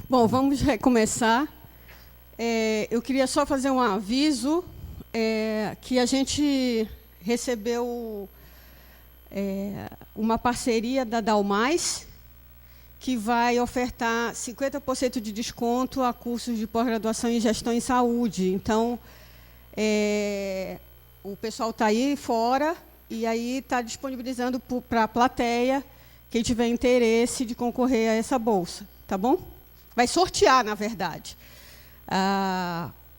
Bom, vamos recomeçar. Eu queria só fazer um aviso que a gente recebeu uma parceria da Dalmais, que vai ofertar 50% de desconto a cursos de pós-graduação em gestão em saúde. Então, o pessoal está aí fora e aí está disponibilizando para a plateia, quem tiver interesse de concorrer a essa bolsa, tá bom? Vai sortear, na verdade,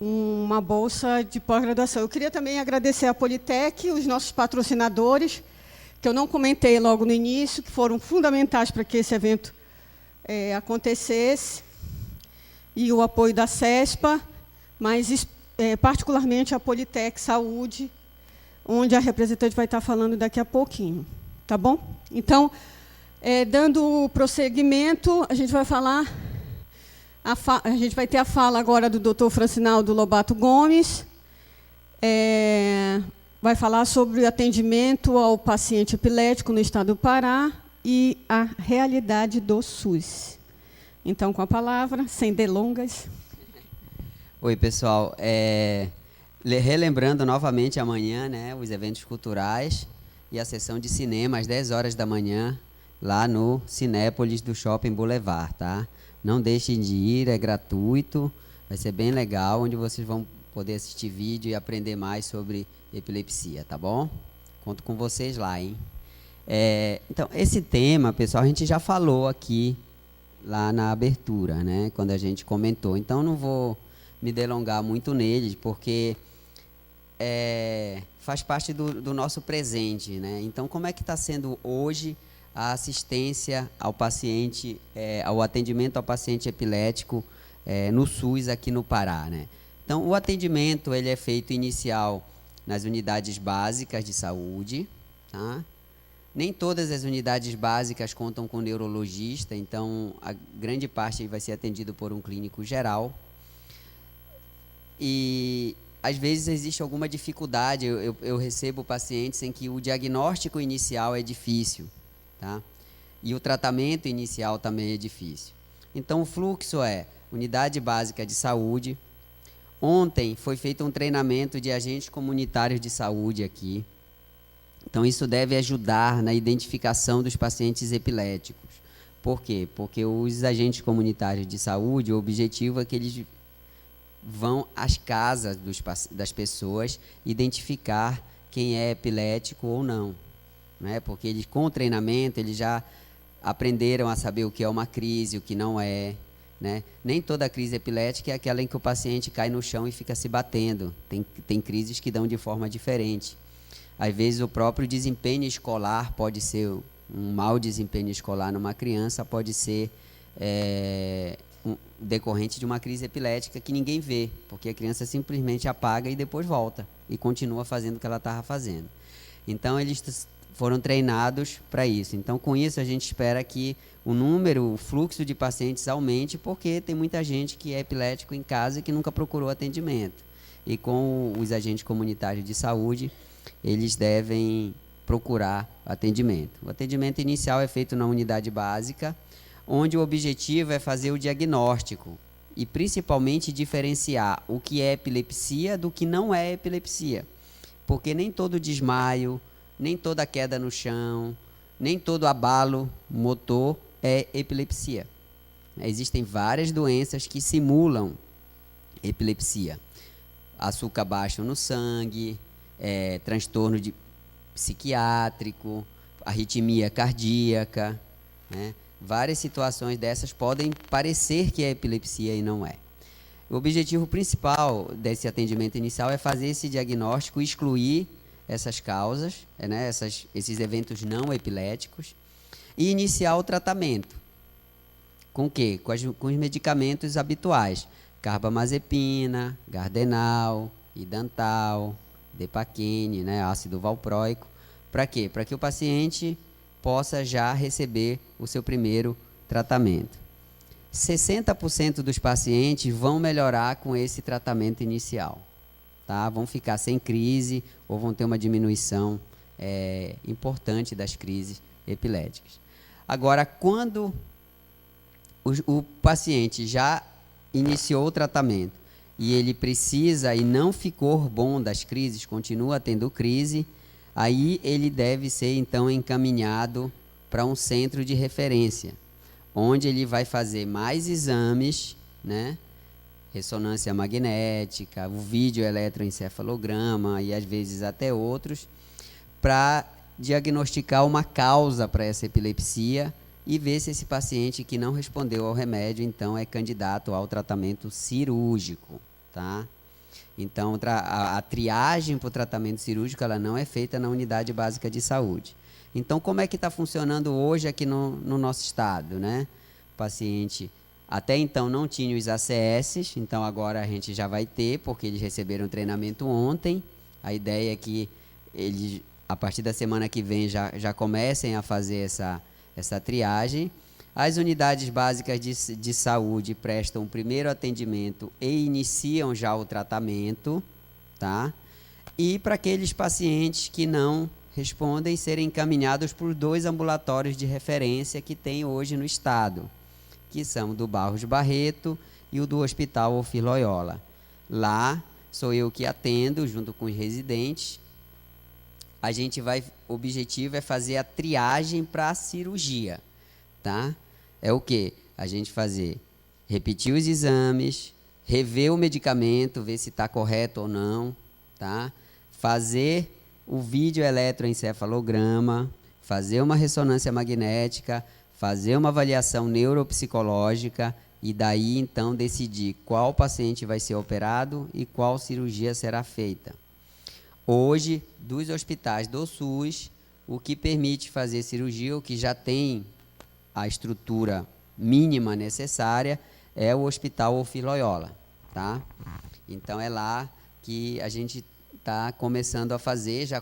uma bolsa de pós-graduação. Eu queria também agradecer à Politec, os nossos patrocinadores, que eu não comentei logo no início, que foram fundamentais para que esse evento acontecesse, e o apoio da CESPA, mas particularmente a Politec Saúde, onde a representante vai estar falando daqui a pouquinho. Tá bom? Então, dando prosseguimento, a gente vai falar... A gente vai ter a fala agora do Dr. Francinaldo Lobato Gomes, vai falar sobre atendimento ao paciente epilético no estado do Pará e a realidade do SUS. Então, com a palavra, sem delongas. Oi, pessoal. Relembrando novamente amanhã, né, os eventos culturais e a sessão de cinema às 10 horas da manhã, lá no Cinépolis do Shopping Boulevard, tá? Não deixem de ir, é gratuito, vai ser bem legal, onde vocês vão poder assistir vídeo e aprender mais sobre epilepsia, tá bom? Conto com vocês lá, hein? Então, esse tema, pessoal, a gente já falou aqui, lá na abertura, né? Quando a gente comentou. Então, não vou me delongar muito nele, porque faz parte do nosso presente, né? Então, como é que está sendo hoje a assistência ao paciente, ao atendimento ao paciente epilético no SUS aqui no Pará, né? Então, o atendimento ele é feito inicial nas unidades básicas de saúde, tá? Nem todas as unidades básicas contam com neurologista, então a grande parte vai ser atendido por um clínico geral. E às vezes existe alguma dificuldade, eu recebo pacientes em que o diagnóstico inicial é difícil, tá? E o tratamento inicial também é difícil. Então, o fluxo unidade básica de saúde. Ontem foi feito um treinamento de agentes comunitários de saúde aqui. Então, isso deve ajudar na identificação dos pacientes epiléticos. Por quê? Porque os agentes comunitários de saúde, o objetivo é que eles vão às casas das pessoas identificar quem é epilético ou não. Né? Porque eles, com o treinamento, eles já aprenderam a saber o que é uma crise, o que não é. Né? Nem toda crise epilética é aquela em que o paciente cai no chão e fica se batendo. Tem crises que dão de forma diferente. Às vezes, o próprio desempenho escolar pode ser um mau desempenho escolar numa criança, pode ser decorrente de uma crise epilética que ninguém vê, porque a criança simplesmente apaga e depois volta e continua fazendo o que ela estava fazendo. Então, eles foram treinados para isso. Então, com isso, a gente espera que o fluxo de pacientes aumente, porque tem muita gente que é epilético em casa e que nunca procurou atendimento. E com os agentes comunitários de saúde, eles devem procurar atendimento. O atendimento inicial é feito na unidade básica, onde o objetivo é fazer o diagnóstico e, principalmente, diferenciar o que é epilepsia do que não é epilepsia. Porque nem todo desmaio, nem toda queda no chão, nem todo abalo motor é epilepsia. Existem várias doenças que simulam epilepsia. Açúcar baixo no sangue, transtorno psiquiátrico, arritmia cardíaca, né? Várias situações dessas podem parecer que é epilepsia e não é. O objetivo principal desse atendimento inicial é fazer esse diagnóstico, excluir essas causas, né, esses eventos não epiléticos, e iniciar o tratamento. Com o quê? Com os medicamentos habituais. Carbamazepina, Gardenal, Idantal, Depaquene, né, ácido valproico. Para quê? Para que o paciente possa já receber o seu primeiro tratamento. 60% dos pacientes vão melhorar com esse tratamento inicial. Tá? Vão ficar sem crise ou vão ter uma diminuição importante das crises epiléticas. Agora, quando o paciente já iniciou o tratamento e ele precisa e não ficou bom das crises, continua tendo crise, aí ele deve ser, então, encaminhado para um centro de referência, onde ele vai fazer mais exames, né? Ressonância magnética, o videoeletroencefalograma e às vezes até outros, para diagnosticar uma causa para essa epilepsia e ver se esse paciente que não respondeu ao remédio, então, é candidato ao tratamento cirúrgico, tá? Então, a triagem para o tratamento cirúrgico, ela não é feita na unidade básica de saúde. Então, como é que está funcionando hoje aqui no nosso estado, né? O paciente, até então, não tinha os ACS, então agora a gente já vai ter, porque eles receberam treinamento ontem. A ideia é que eles, a partir da semana que vem, já comecem a fazer essa triagem. As unidades básicas de saúde prestam o primeiro atendimento e iniciam já o tratamento, tá? E para aqueles pacientes que não respondem, serem encaminhados por 2 ambulatórios de referência que tem hoje no estado, que são do Barros Barreto e o do Hospital Ofir Loyola. Lá sou eu que atendo, junto com os residentes. O objetivo é fazer a triagem para a cirurgia, tá? É o quê? A gente repetir os exames, rever o medicamento, ver se está correto ou não, tá? Fazer o videoeletroencefalograma, fazer uma ressonância magnética, fazer uma avaliação neuropsicológica e daí, então, decidir qual paciente vai ser operado e qual cirurgia será feita. Hoje, dos hospitais do SUS, o que permite fazer cirurgia, o que já tem a estrutura mínima necessária, é o Hospital Ofir Loyola, tá? Então, é lá que a gente está começando a fazer, já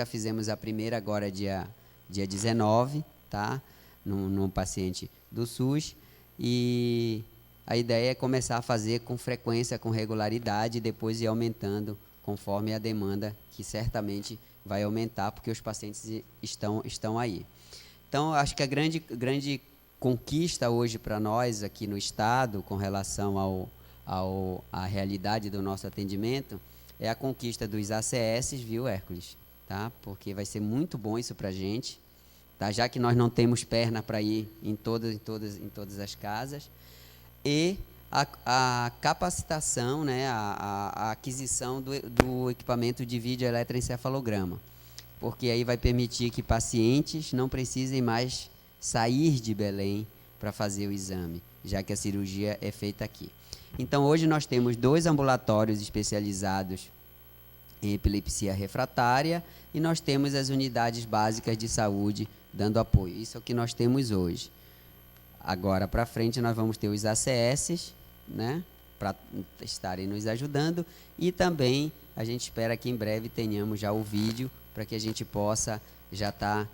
fizemos a primeira agora dia 19, tá? Num paciente do SUS, e a ideia é começar a fazer com frequência, com regularidade, e depois ir aumentando conforme a demanda, que certamente vai aumentar, porque os pacientes estão aí. Então, acho que a grande conquista hoje para nós aqui no estado, com relação à realidade do nosso atendimento, é a conquista dos ACS, viu, Hércules? Tá? Porque vai ser muito bom isso para a gente, tá? Já que nós não temos perna para ir em todas as casas, e a capacitação, né, a aquisição do equipamento de videoeletroencefalograma, porque aí vai permitir que pacientes não precisem mais sair de Belém para fazer o exame, já que a cirurgia é feita aqui. Então, hoje nós temos 2 ambulatórios especializados em epilepsia refratária e nós temos as unidades básicas de saúde dando apoio. Isso é o que nós temos hoje. Agora, para frente, nós vamos ter os ACS, né, para estarem nos ajudando, e também a gente espera que em breve tenhamos já o vídeo para que a gente possa já estar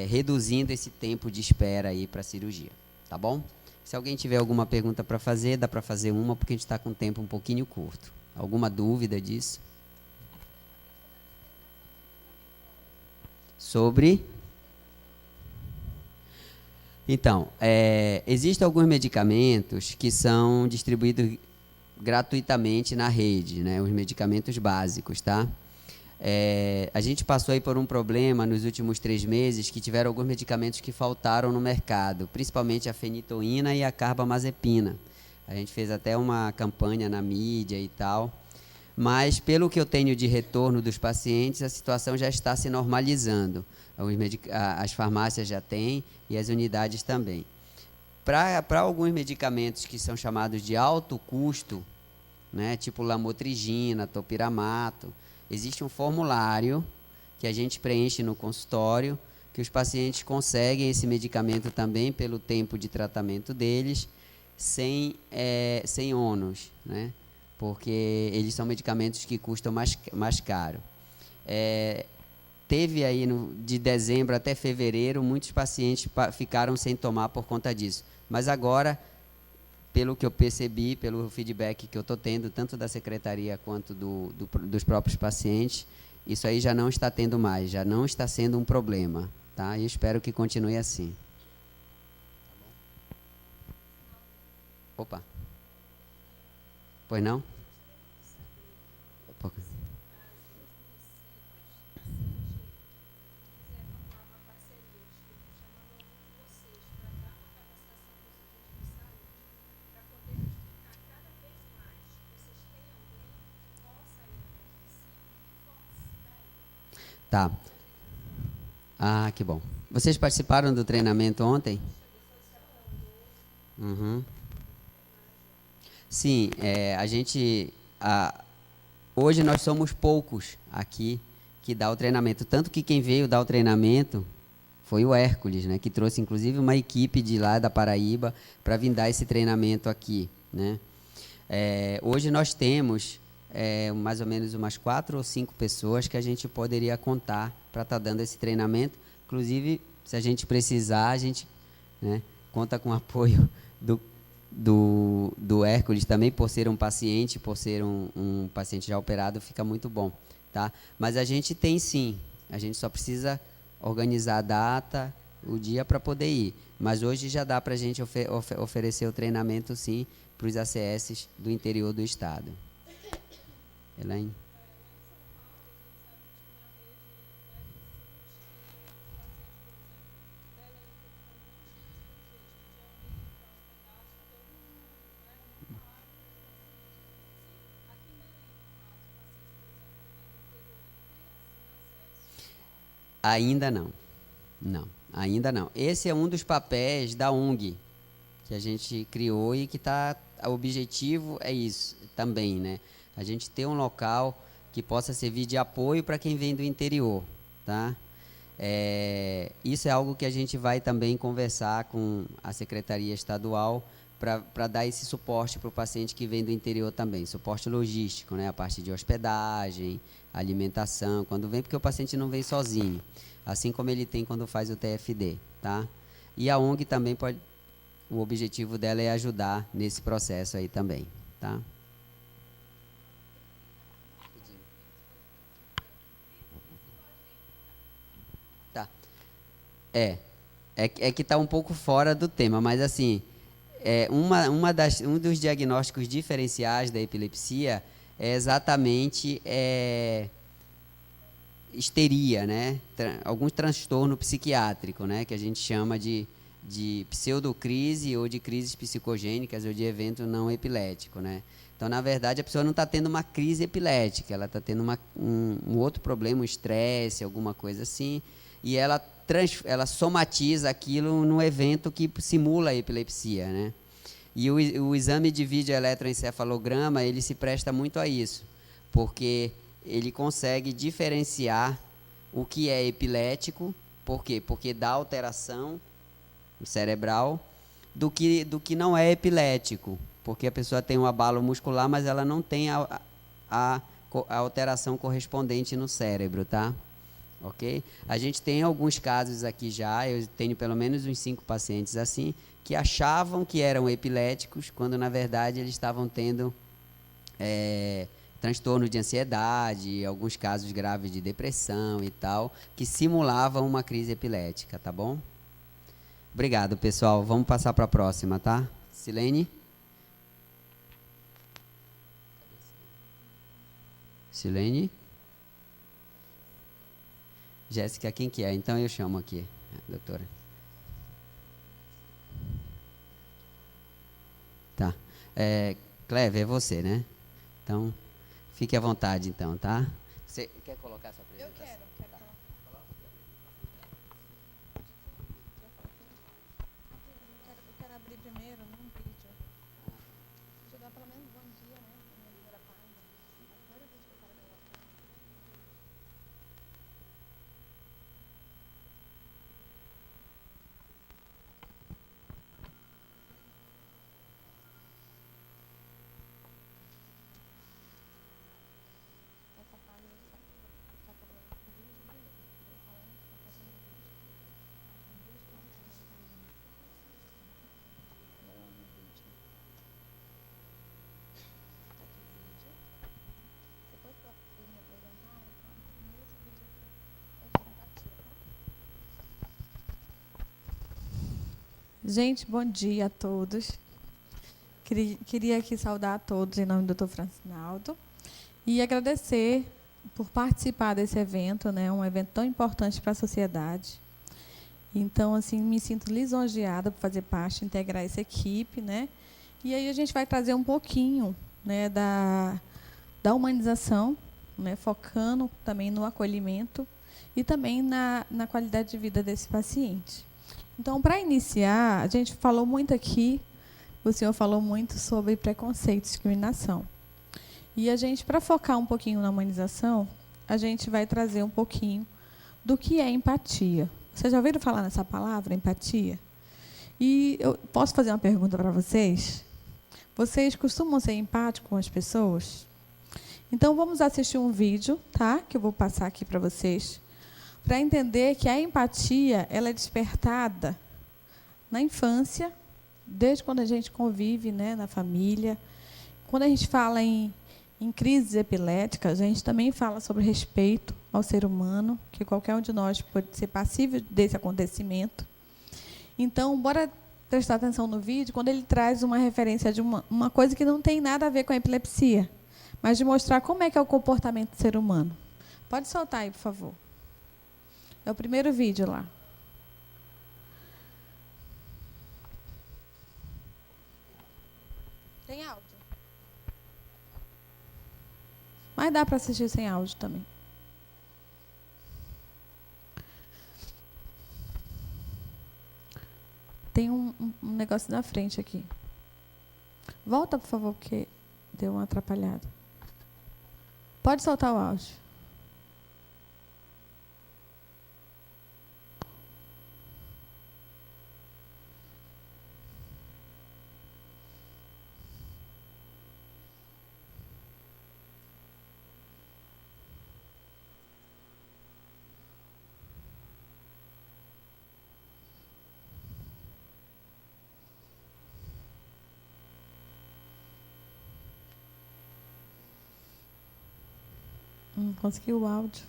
reduzindo esse tempo de espera aí para a cirurgia, tá bom? Se alguém tiver alguma pergunta para fazer, dá para fazer uma, porque a gente está com o tempo um pouquinho curto. Alguma dúvida disso? Sobre? Então, existem alguns medicamentos que são distribuídos gratuitamente na rede, né? Os medicamentos básicos, tá? A gente passou aí por um problema nos últimos 3 meses, que tiveram alguns medicamentos que faltaram no mercado, principalmente a fenitoína e a carbamazepina. A gente fez até uma campanha na mídia e tal, mas pelo que eu tenho de retorno dos pacientes, a situação já está se normalizando. As farmácias já têm e as unidades também. Para alguns medicamentos que são chamados de alto custo, né, tipo lamotrigina, topiramato, existe um formulário que a gente preenche no consultório, que os pacientes conseguem esse medicamento também pelo tempo de tratamento deles, sem ônus, né? Porque eles são medicamentos que custam mais caro. Teve aí de dezembro até fevereiro, muitos pacientes ficaram sem tomar por conta disso. Mas agora, pelo que eu percebi, pelo feedback que eu estou tendo, tanto da secretaria quanto dos próprios pacientes, isso aí já não está tendo mais, já não está sendo um problema, tá? E espero que continue assim. Opa. Pois não? Tá. Ah, que bom. Vocês participaram do treinamento ontem? Uhum. Sim, a gente. Hoje nós somos poucos aqui que dá o treinamento. Tanto que quem veio dar o treinamento foi o Hércules, né? Que trouxe inclusive uma equipe de lá da Paraíba para vir dar esse treinamento aqui, né? Hoje nós temos mais ou menos umas 4 ou 5 pessoas que a gente poderia contar para estar dando esse treinamento. Inclusive, se a gente precisar, a gente, né, conta com o apoio do Hércules também, por ser um paciente, por ser um paciente já operado, fica muito bom, tá? Mas a gente tem sim, a gente só precisa organizar a data, o dia para poder ir. Mas hoje já dá para a gente oferecer o treinamento sim para os ACS do interior do estado. Elaine? Ainda não. Não, ainda não. Esse é um dos papéis da ONG que a gente criou e que o objetivo é isso também, né? A gente ter um local que possa servir de apoio para quem vem do interior, tá? Isso é algo que a gente vai também conversar com a Secretaria Estadual para dar esse suporte para o paciente que vem do interior também, suporte logístico, né? A parte de hospedagem, alimentação, quando vem, porque o paciente não vem sozinho, assim como ele tem quando faz o TFD, tá? E a ONG também o objetivo dela é ajudar nesse processo aí também, tá? Tá. É que está um pouco fora do tema, mas assim, um dos diagnósticos diferenciais da epilepsia é exatamente histeria, né? Algum transtorno psiquiátrico, né? Que a gente chama de pseudocrise ou de crises psicogênicas ou de evento não epilético, né? Então, na verdade, a pessoa não está tendo uma crise epilética, ela está tendo um outro problema, um estresse, alguma coisa assim, e ela somatiza aquilo num evento que simula a epilepsia, né? E o exame de videoeletroencefalograma, ele se presta muito a isso, porque ele consegue diferenciar o que é epilético, por quê? Porque dá alteração cerebral, do que não é epilético, porque a pessoa tem um abalo muscular, mas ela não tem a alteração correspondente no cérebro, tá? Ok? A gente tem alguns casos aqui já, eu tenho pelo menos uns 5 pacientes assim, que achavam que eram epiléticos, quando na verdade eles estavam tendo transtorno de ansiedade, alguns casos graves de depressão e tal, que simulavam uma crise epilética, tá bom? Obrigado, pessoal. Vamos passar para a próxima, tá? Silene? Silene? Jéssica, quem que é? Então eu chamo aqui, doutora. Tá. Cleve, é você, né? Então, fique à vontade, então, tá? Você quer colocar sua apresentação? Eu quero colocar. Eu quero abrir primeiro um vídeo. Deixa eu dar pelo menos bom dia, né? Na minha primeira página. É o primeiro vídeo que eu quero colocar. Essa página está para o vídeo. Gente, bom dia a todos. Queria aqui saudar a todos em nome do Dr. Francinaldo e agradecer por participar desse evento, né? Um evento tão importante para a sociedade. Então, assim, me sinto lisonjeada por fazer parte, integrar essa equipe, né? E aí a gente vai trazer um pouquinho, né, da humanização, né, focando também no acolhimento e também na qualidade de vida desse paciente. Então, para iniciar, a gente falou muito aqui, o senhor falou muito sobre preconceito e discriminação. E a gente, para focar um pouquinho na humanização, a gente vai trazer um pouquinho do que é empatia. Vocês já ouviram falar nessa palavra, empatia? E eu posso fazer uma pergunta para vocês? Vocês costumam ser empáticos com as pessoas? Então, vamos assistir um vídeo, tá? Que eu vou passar aqui para vocês, para entender que a empatia ela é despertada na infância, desde quando a gente convive, né, na família. Quando a gente fala em crises epiléticas, a gente também fala sobre respeito ao ser humano, que qualquer um de nós pode ser passível desse acontecimento. Então, bora prestar atenção no vídeo, quando ele traz uma referência de uma coisa que não tem nada a ver com a epilepsia, mas de mostrar como é que é o comportamento do ser humano. Pode soltar aí, por favor. É o primeiro vídeo lá. Tem áudio? Mas dá para assistir sem áudio também. Tem um negócio na frente aqui. Volta, por favor, porque deu uma atrapalhada. Pode soltar o áudio. Conseguiu o áudio.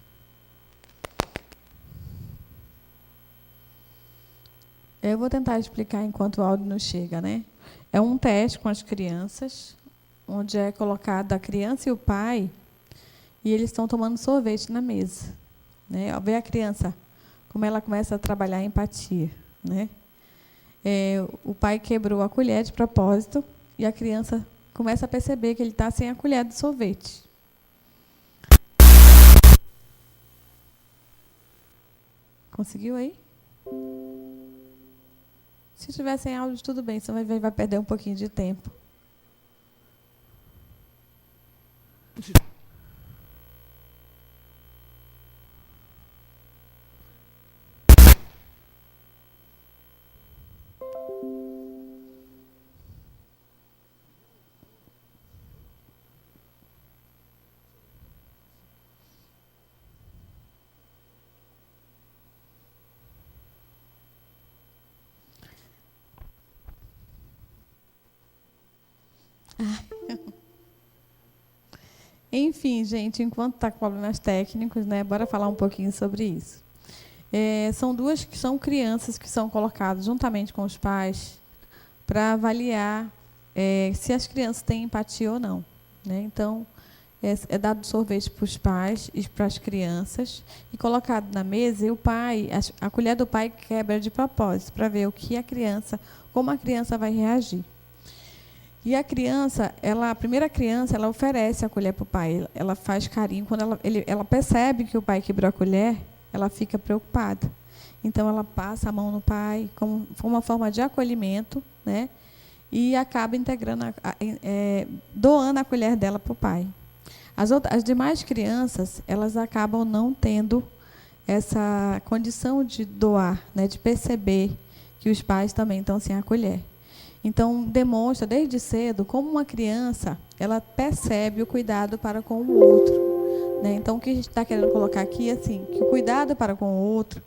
Eu vou tentar explicar enquanto o áudio não chega, né? É um teste com as crianças, onde é colocada a criança e o pai, e eles estão tomando sorvete na mesa, né? Vê a criança, como ela começa a trabalhar a empatia, né? O pai quebrou a colher de propósito, e a criança começa a perceber que ele está sem a colher do sorvete. Conseguiu aí? Se tiver sem áudio, tudo bem, senão vai perder um pouquinho de tempo. Enfim, gente, enquanto está com problemas técnicos, né, bora falar um pouquinho sobre isso. São crianças que são colocadas juntamente com os pais para avaliar se as crianças têm empatia ou não, né? Então, é dado sorvete para os pais e para as crianças e colocado na mesa, e o pai, a colher do pai quebra de propósito para ver como a criança vai reagir. E a primeira criança, ela oferece a colher para o pai, ela faz carinho. Quando ela percebe que o pai quebrou a colher, ela fica preocupada. Então, ela passa a mão no pai, como uma forma de acolhimento, né? E acaba integrando, doando a colher dela para o pai. As demais crianças, elas acabam não tendo essa condição de doar, né? De perceber que os pais também estão sem a colher. Então, demonstra desde cedo como uma criança ela percebe o cuidado para com o outro, né? Então, o que a gente está querendo colocar aqui é assim, que o cuidado para com o outro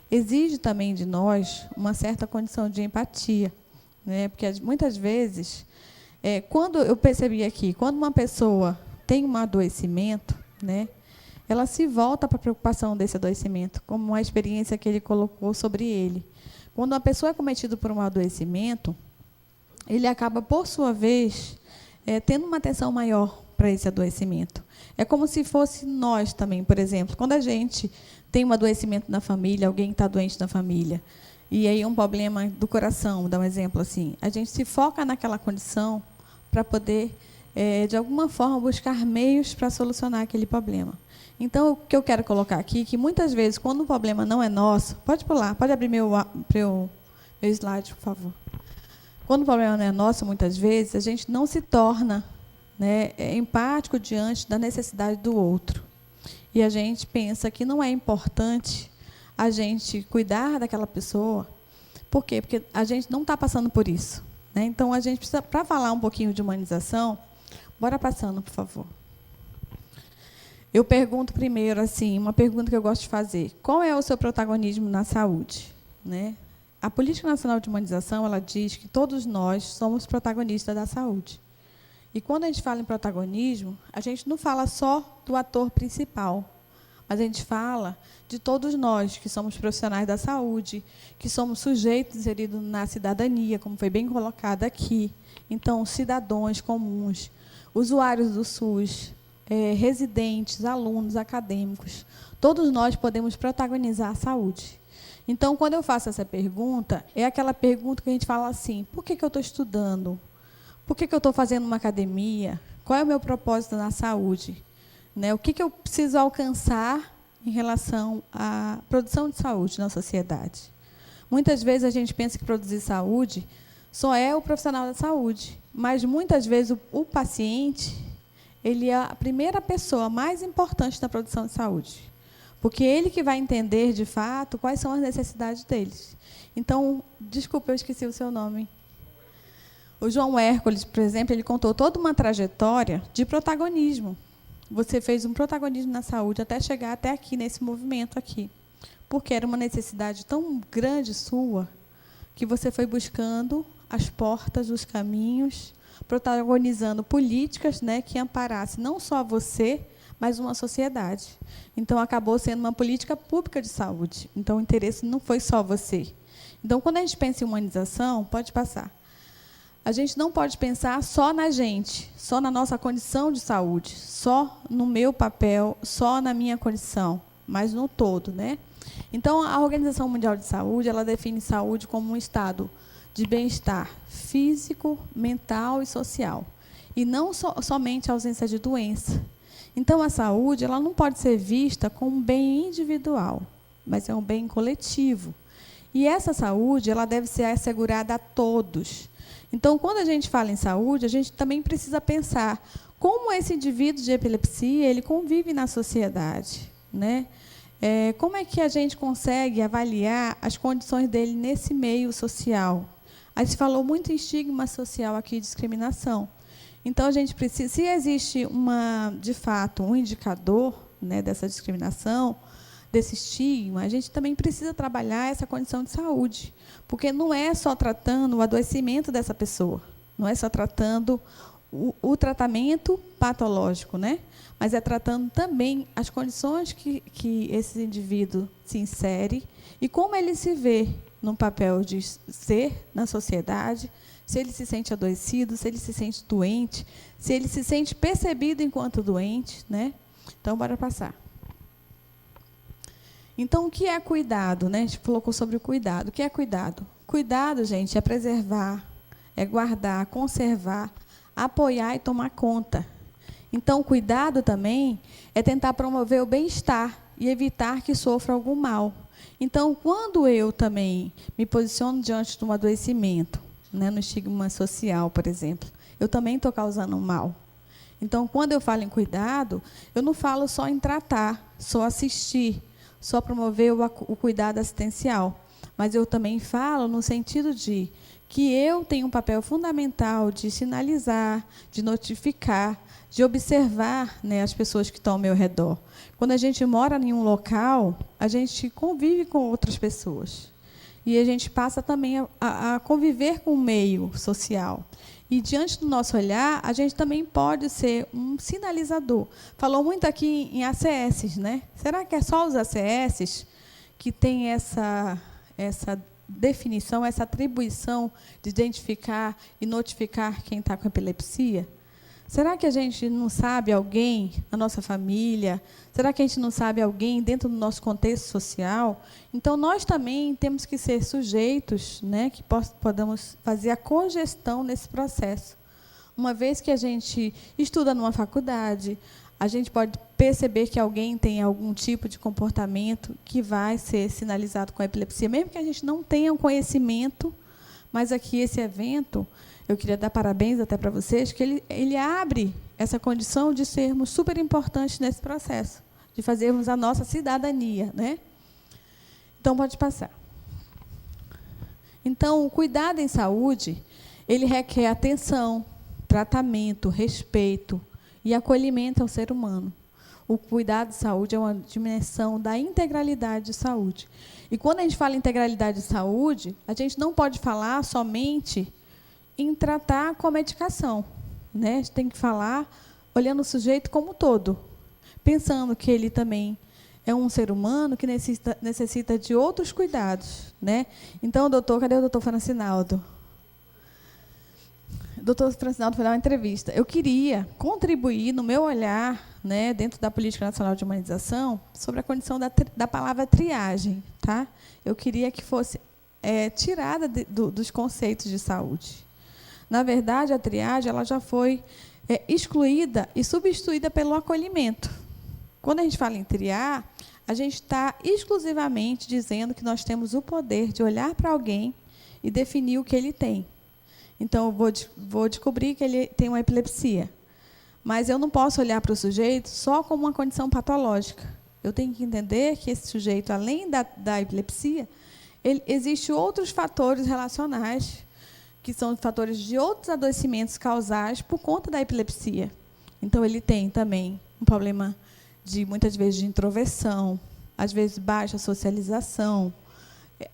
exige também de nós uma certa condição de empatia, né? Porque muitas vezes, quando eu percebi aqui, quando uma pessoa tem um adoecimento, né, ela se volta para a preocupação desse adoecimento, como uma experiência que ele colocou sobre ele. quando uma pessoa é cometida por um adoecimento, ele acaba, por sua vez, tendo uma atenção maior para esse adoecimento. É como se fosse nós também, por exemplo, quando a gente tem um adoecimento na família, alguém está doente na família, e aí um problema do coração, vou dar um exemplo assim, a gente se foca naquela condição para poder, de alguma forma, buscar meios para solucionar aquele problema. Então, o que eu quero colocar aqui é que, muitas vezes, quando o problema não é nosso... Pode pular, pode abrir meu slide, por favor. Quando o problema não é nosso, muitas vezes, a gente não se torna, né, empático diante da necessidade do outro. E a gente pensa que não é importante a gente cuidar daquela pessoa. Por quê? Porque a gente não está passando por isso, né? Então, a gente precisa, para falar um pouquinho de humanização, bora passando, por favor. Eu pergunto primeiro, assim, uma pergunta que eu gosto de fazer. Qual é o seu protagonismo na saúde? Né? A Política Nacional de Humanização, ela diz que todos nós somos protagonistas da saúde. E, quando a gente fala em protagonismo, a gente não fala só do ator principal, mas a gente fala de todos nós, que somos profissionais da saúde, que somos sujeitos inseridos na cidadania, como foi bem colocado aqui. Então, cidadãos comuns, usuários do SUS, residentes, alunos, acadêmicos, todos nós podemos protagonizar a saúde. Então, quando eu faço essa pergunta, é aquela pergunta que a gente fala assim: por que eu estou estudando? Por que eu estou fazendo uma academia? Qual é o meu propósito na saúde? Né? O que eu preciso alcançar em relação à produção de saúde na sociedade? Muitas vezes a gente pensa que produzir saúde só é o profissional da saúde, mas, muitas vezes, o paciente, ele é a primeira pessoa mais importante da produção de saúde, porque é ele que vai entender, de fato, quais são as necessidades deles. Então, desculpa, eu esqueci o seu nome. O João Hércules, por exemplo, ele contou toda uma trajetória de protagonismo. Você fez um protagonismo na saúde até chegar até aqui, nesse movimento aqui, porque era uma necessidade tão grande sua, que você foi buscando as portas, os caminhos, protagonizando políticas, né, que amparassem não só você, mas uma sociedade. Então, acabou sendo uma política pública de saúde. Então, o interesse não foi só você. Então, quando a gente pensa em humanização, pode passar, a gente não pode pensar só na gente, só na nossa condição de saúde, só no meu papel, só na minha condição, mas no todo, né? Então, a Organização Mundial de Saúde, ela define saúde como um estado de bem-estar físico, mental e social, e não somente a ausência de doença. Então, a saúde, ela não pode ser vista como um bem individual, mas é um bem coletivo. E essa saúde, ela deve ser assegurada a todos. Então, quando a gente fala em saúde, a gente também precisa pensar como esse indivíduo de epilepsia ele convive na sociedade, né? Como é que a gente consegue avaliar as condições dele nesse meio social? Aí se falou muito em estigma social aqui, discriminação. Então, a gente precisa, se existe, de fato, um indicador, né, dessa discriminação, desse estigma, a gente também precisa trabalhar essa condição de saúde, porque não é só tratando o adoecimento dessa pessoa, não é só tratando o tratamento patológico, né? Mas é tratando também as condições que esse indivíduo se insere e como ele se vê no papel de ser na sociedade, se ele se sente adoecido, se ele se sente doente, se ele se sente percebido enquanto doente, né? Então, bora passar. Então, o que é cuidado? Né? A gente colocou sobre o cuidado. O que é cuidado? Cuidado, gente, é preservar, é guardar, conservar, apoiar e tomar conta. Então, cuidado também é tentar promover o bem-estar e evitar que sofra algum mal. Então, quando eu também me posiciono diante de um adoecimento, né, no estigma social, por exemplo, eu também estou causando um mal. Então, quando eu falo em cuidado, eu não falo só em tratar, só assistir, só promover o cuidado assistencial, mas eu também falo no sentido de que eu tenho um papel fundamental de sinalizar, de notificar, de observar, né, as pessoas que estão ao meu redor. Quando a gente mora em um local, a gente convive com outras pessoas. E a gente passa também a conviver com o meio social. E, diante do nosso olhar, a gente também pode ser um sinalizador. Falou muito aqui em ACS, né? Será que é só os ACS que têm essa definição, essa atribuição de identificar e notificar quem está com epilepsia? Será que a gente não sabe alguém na nossa família? Será que a gente não sabe alguém dentro do nosso contexto social? Então, nós também temos que ser sujeitos, né, que podemos fazer a cogestão nesse processo. Uma vez que a gente estuda numa faculdade, a gente pode perceber que alguém tem algum tipo de comportamento que vai ser sinalizado com epilepsia, mesmo que a gente não tenha um conhecimento, mas aqui esse evento, eu queria dar parabéns até para vocês, que ele abre essa condição de sermos super importantes nesse processo, de fazermos a nossa cidadania, né? Então, pode passar. Então, o cuidado em saúde, ele requer atenção, tratamento, respeito e acolhimento ao ser humano. O cuidado de saúde é uma dimensão da integralidade de saúde. E quando a gente fala em integralidade de saúde, a gente não pode falar somente em tratar com medicação, né? A gente tem que falar olhando o sujeito como um todo, pensando que ele também é um ser humano que necessita de outros cuidados, né? Então, doutor, cadê o doutor Francinaldo? O doutor Francinaldo foi dar uma entrevista. Eu queria contribuir no meu olhar, né, dentro da Política Nacional de Humanização, sobre a condição da palavra triagem. Tá? Eu queria que fosse tirada dos conceitos de saúde. Na verdade, a triagem ela já foi excluída e substituída pelo acolhimento. Quando a gente fala em triar, a gente está exclusivamente dizendo que nós temos o poder de olhar para alguém e definir o que ele tem. Então, eu vou descobrir que ele tem uma epilepsia. Mas eu não posso olhar para o sujeito só como uma condição patológica. Eu tenho que entender que esse sujeito, além da epilepsia, existem outros fatores relacionais, que são fatores de outros adoecimentos causais por conta da epilepsia. Então, ele tem também um problema, muitas vezes, de introversão, às vezes, baixa socialização,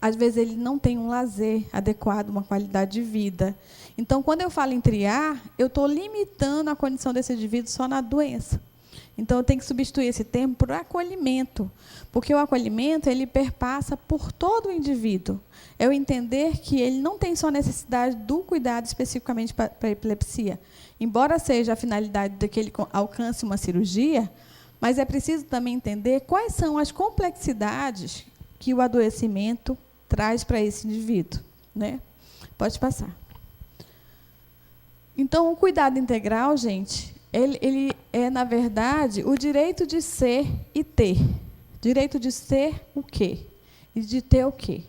às vezes ele não tem um lazer adequado, uma qualidade de vida. Então, quando eu falo em triar, eu estou limitando a condição desse indivíduo só na doença. Então, eu tenho que substituir esse termo por acolhimento, porque o acolhimento ele perpassa por todo o indivíduo. É o entender que ele não tem só necessidade do cuidado especificamente para a epilepsia, embora seja a finalidade de que ele alcance uma cirurgia, mas é preciso também entender quais são as complexidades que o adoecimento traz para esse indivíduo, né? Pode passar. Então, o cuidado integral, gente, ele é, na verdade, o direito de ser e ter. Direito de ser o quê? E de ter o quê?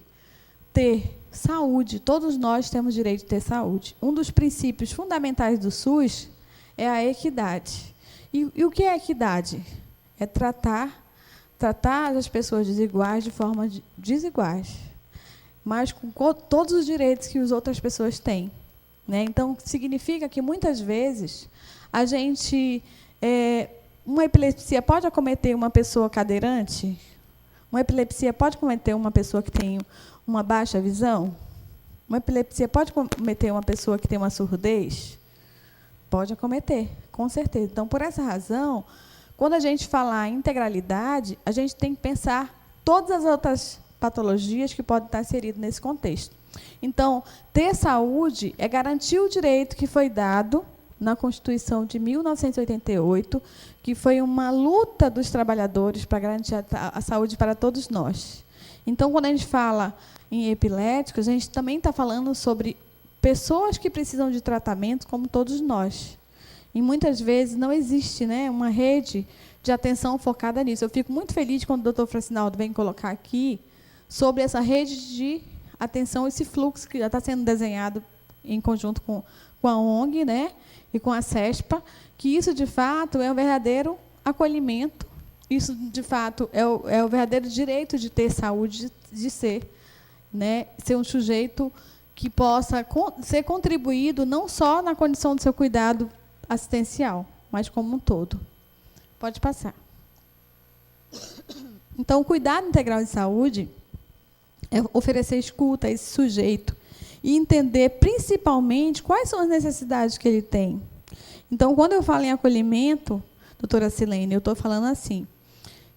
Ter saúde. Todos nós temos direito de ter saúde. Um dos princípios fundamentais do SUS é a equidade. E o que é equidade? É tratar as pessoas desiguais de forma desiguais, mas com todos os direitos que as outras pessoas têm, né? Então, significa que, muitas vezes, a gente... uma epilepsia pode acometer uma pessoa cadeirante? Uma epilepsia pode acometer uma pessoa que tem uma baixa visão? Uma epilepsia pode acometer uma pessoa que tem uma surdez? Pode acometer, com certeza. Então, por essa razão... Quando a gente falar em integralidade, a gente tem que pensar todas as outras patologias que podem estar inseridas nesse contexto. Então, ter saúde é garantir o direito que foi dado na Constituição de 1988, que foi uma luta dos trabalhadores para garantir a saúde para todos nós. Então, quando a gente fala em epiléticos, a gente também está falando sobre pessoas que precisam de tratamento, como todos nós. E, muitas vezes, não existe, né, uma rede de atenção focada nisso. Eu fico muito feliz quando o doutor Francinaldo vem colocar aqui sobre essa rede de atenção, esse fluxo que já está sendo desenhado em conjunto com a ONG, né, e com a CESPA, que isso, de fato, é um verdadeiro acolhimento, isso, de fato, é o verdadeiro direito de ter saúde, de ser, né, ser um sujeito que possa ser contribuído não só na condição do seu cuidado assistencial, mas como um todo. Pode passar. Então, o cuidado integral de saúde é oferecer escuta a esse sujeito e entender, principalmente, quais são as necessidades que ele tem. Então, quando eu falo em acolhimento, doutora Silene, eu estou falando assim,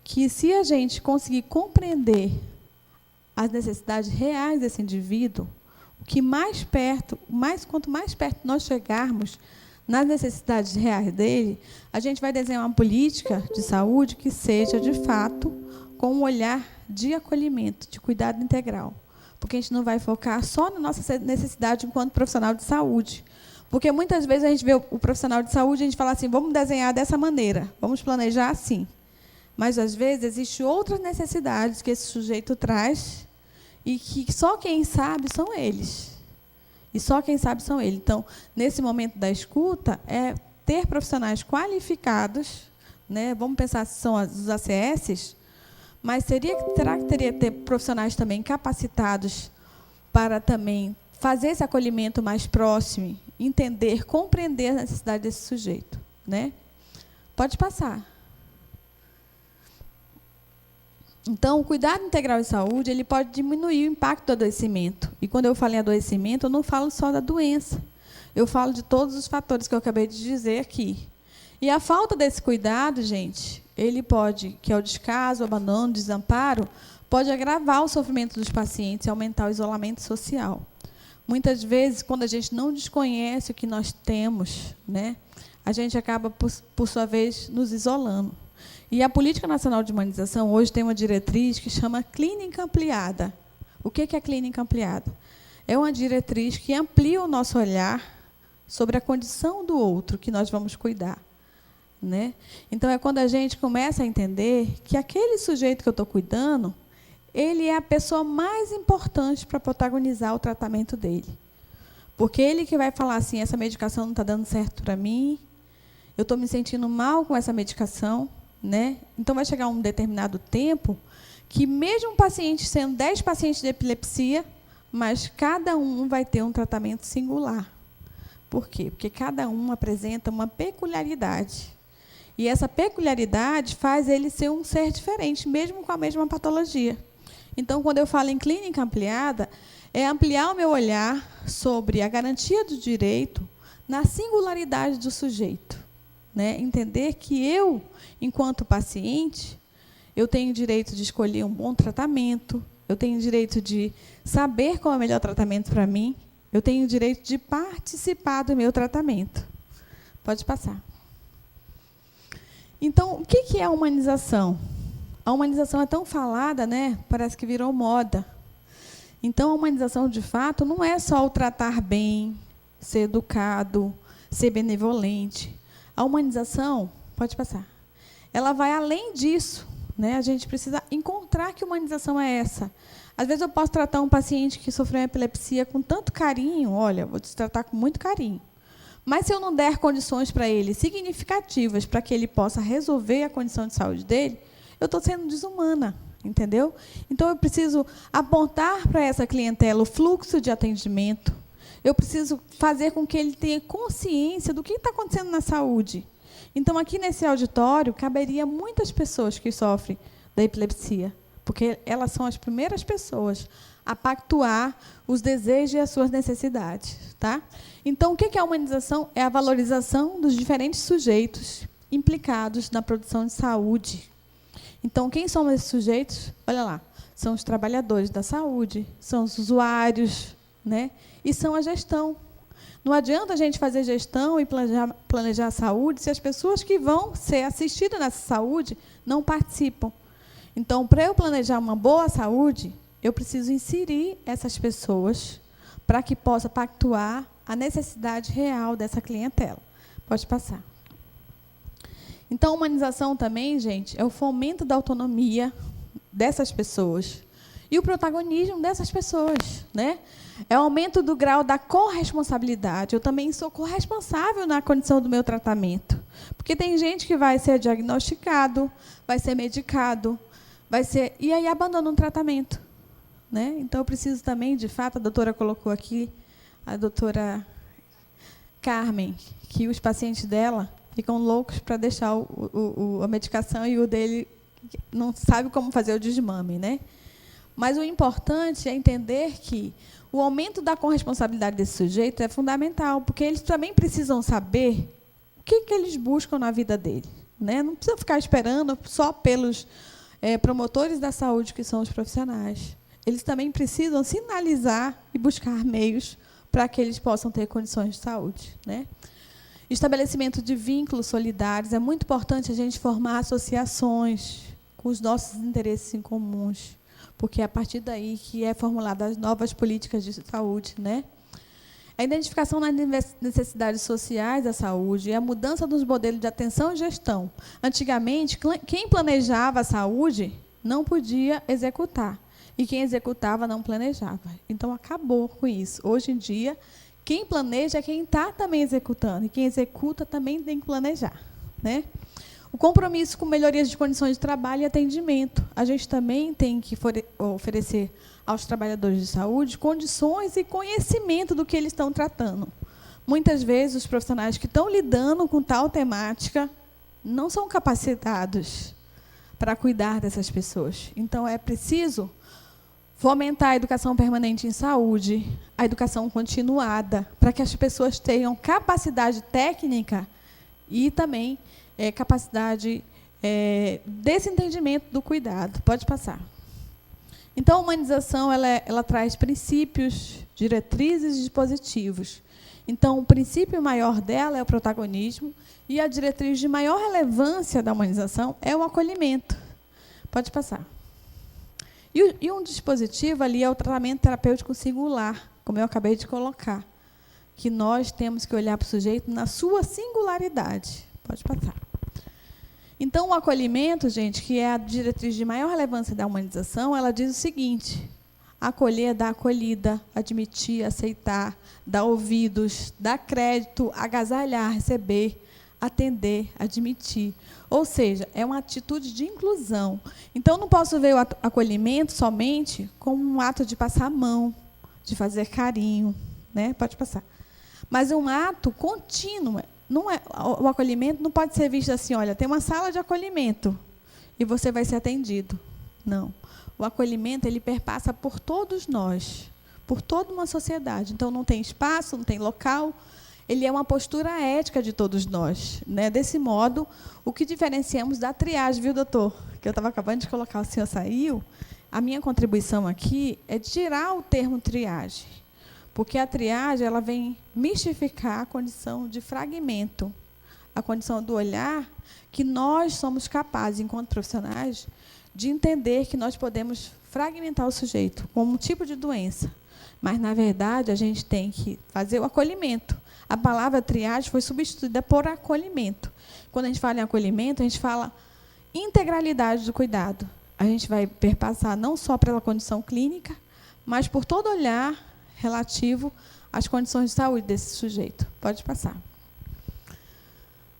que se a gente conseguir compreender as necessidades reais desse indivíduo, quanto mais perto nós chegarmos nas necessidades reais dele, a gente vai desenhar uma política de saúde que seja, de fato, com um olhar de acolhimento, de cuidado integral. Porque a gente não vai focar só na nossa necessidade enquanto profissional de saúde. Porque muitas vezes a gente vê o profissional de saúde e a gente fala assim, vamos desenhar dessa maneira, vamos planejar assim. Mas, às vezes, existem outras necessidades que esse sujeito traz e que só quem sabe são eles. E só quem sabe são eles. Então, nesse momento da escuta, é ter profissionais qualificados, né? Vamos pensar se são os ACS, mas será que teria que ter profissionais também capacitados para também fazer esse acolhimento mais próximo, entender, compreender a necessidade desse sujeito, né? Pode passar. Então, o cuidado integral em saúde, ele pode diminuir o impacto do adoecimento. E quando eu falo em adoecimento, eu não falo só da doença. Eu falo de todos os fatores que eu acabei de dizer aqui. E a falta desse cuidado, gente, ele pode, que é o descaso, o abandono, o desamparo, pode agravar o sofrimento dos pacientes e aumentar o isolamento social. Muitas vezes, quando a gente não desconhece o que nós temos, né, a gente acaba, por sua vez, nos isolando. E a Política Nacional de Humanização hoje tem uma diretriz que chama clínica ampliada. O que é clínica ampliada? É uma diretriz que amplia o nosso olhar sobre a condição do outro que nós vamos cuidar, né? Então, é quando a gente começa a entender que aquele sujeito que eu estou cuidando, ele é a pessoa mais importante para protagonizar o tratamento dele. Porque ele que vai falar assim, essa medicação não está dando certo para mim, eu estou me sentindo mal com essa medicação, né? Então, vai chegar um determinado tempo que, mesmo um paciente sendo 10 pacientes de epilepsia, mas cada um vai ter um tratamento singular. Por quê? Porque cada um apresenta uma peculiaridade. E essa peculiaridade faz ele ser um ser diferente, mesmo com a mesma patologia. Então, quando eu falo em clínica ampliada, é ampliar o meu olhar sobre a garantia do direito na singularidade do sujeito, né? Entender que eu, enquanto paciente, eu tenho direito de escolher um bom tratamento, eu tenho direito de saber qual é o melhor tratamento para mim, eu tenho direito de participar do meu tratamento. Pode passar. Então, o que é a humanização? A humanização é tão falada, né? Parece que virou moda. Então, a humanização, de fato, não é só o tratar bem, ser educado, ser benevolente. A humanização, pode passar, ela vai além disso, né? A gente precisa encontrar que humanização é essa. Às vezes, eu posso tratar um paciente que sofreu epilepsia com tanto carinho, olha, vou te tratar com muito carinho. Mas, se eu não der condições para ele significativas para que ele possa resolver a condição de saúde dele, eu estou sendo desumana, entendeu? Então, eu preciso apontar para essa clientela o fluxo de atendimento. Eu preciso fazer com que ele tenha consciência do que está acontecendo na saúde. Então, aqui nesse auditório, caberia muitas pessoas que sofrem da epilepsia, porque elas são as primeiras pessoas a pactuar os desejos e as suas necessidades, tá? Então, o que é a humanização? É a valorização dos diferentes sujeitos implicados na produção de saúde. Então, quem são esses sujeitos? Olha lá, são os trabalhadores da saúde, são os usuários, né? E são a gestão. Não adianta a gente fazer gestão e planejar a saúde se as pessoas que vão ser assistidas nessa saúde não participam. Então, para eu planejar uma boa saúde, eu preciso inserir essas pessoas para que possa pactuar a necessidade real dessa clientela. Pode passar. Então, a humanização também, gente, é o fomento da autonomia dessas pessoas e o protagonismo dessas pessoas, né? É o aumento do grau da corresponsabilidade. Eu também sou corresponsável na condição do meu tratamento. Porque tem gente que vai ser diagnosticado, vai ser medicado, e aí abandona um tratamento, né? Então, eu preciso também, de fato, a doutora colocou aqui, a doutora Carmen, que os pacientes dela ficam loucos para deixar a medicação e o dele não sabe como fazer o desmame, né? Mas o importante é entender que o aumento da corresponsabilidade desse sujeito é fundamental, porque eles também precisam saber o que eles buscam na vida dele, né? Não precisa ficar esperando só pelos promotores da saúde, que são os profissionais. eles também precisam sinalizar e buscar meios para que eles possam ter condições de saúde, né? Estabelecimento de vínculos solidários. É muito importante a gente formar associações com os nossos interesses em comuns, porque é a partir daí que é formulada as novas políticas de saúde, né? A identificação das necessidades sociais da saúde e a mudança dos modelos de atenção e gestão. Antigamente, quem planejava a saúde não podia executar, e quem executava não planejava. Então, acabou com isso. Hoje em dia, quem planeja é quem está também executando, e quem executa também tem que planejar, né? O compromisso com melhorias de condições de trabalho e atendimento. A gente também tem que oferecer aos trabalhadores de saúde condições e conhecimento do que eles estão tratando. Muitas vezes, os profissionais que estão lidando com tal temática não são capacitados para cuidar dessas pessoas. Então, é preciso fomentar a educação permanente em saúde, a educação continuada, para que as pessoas tenham capacidade técnica e também capacidade desse entendimento do cuidado. Pode passar. Então, a humanização ela traz princípios, diretrizes e dispositivos. Então, o princípio maior dela é o protagonismo, e a diretriz de maior relevância da humanização é o acolhimento. Pode passar. E um dispositivo ali é o tratamento terapêutico singular, como eu acabei de colocar, que nós temos que olhar para o sujeito na sua singularidade. Pode passar. Então, o acolhimento, gente, que é a diretriz de maior relevância da humanização, ela diz o seguinte: acolher, dar acolhida, admitir, aceitar, dar ouvidos, dar crédito, agasalhar, receber, atender, admitir. Ou seja, é uma atitude de inclusão. Então, não posso ver o acolhimento somente como um ato de passar a mão, de fazer carinho, né? Pode passar. Mas é um ato contínuo. Não é, o acolhimento não pode ser visto assim, olha, tem uma sala de acolhimento e você vai ser atendido. Não. O acolhimento, ele perpassa por todos nós, por toda uma sociedade. Então, não tem espaço, não tem local. Ele é uma postura ética de todos nós, né? Desse modo, o que diferenciamos da triagem, viu, doutor? Que eu estava acabando de colocar, o senhor saiu. A minha contribuição aqui é tirar o termo triagem, porque a triagem ela vem mistificar a condição de fragmento, a condição do olhar que nós somos capazes, enquanto profissionais, de entender que nós podemos fragmentar o sujeito como um tipo de doença. Mas, na verdade, a gente tem que fazer o acolhimento. A palavra triagem foi substituída por acolhimento. Quando a gente fala em acolhimento, a gente fala integralidade do cuidado. A gente vai perpassar não só pela condição clínica, mas por todo olhar relativo às condições de saúde desse sujeito. Pode passar.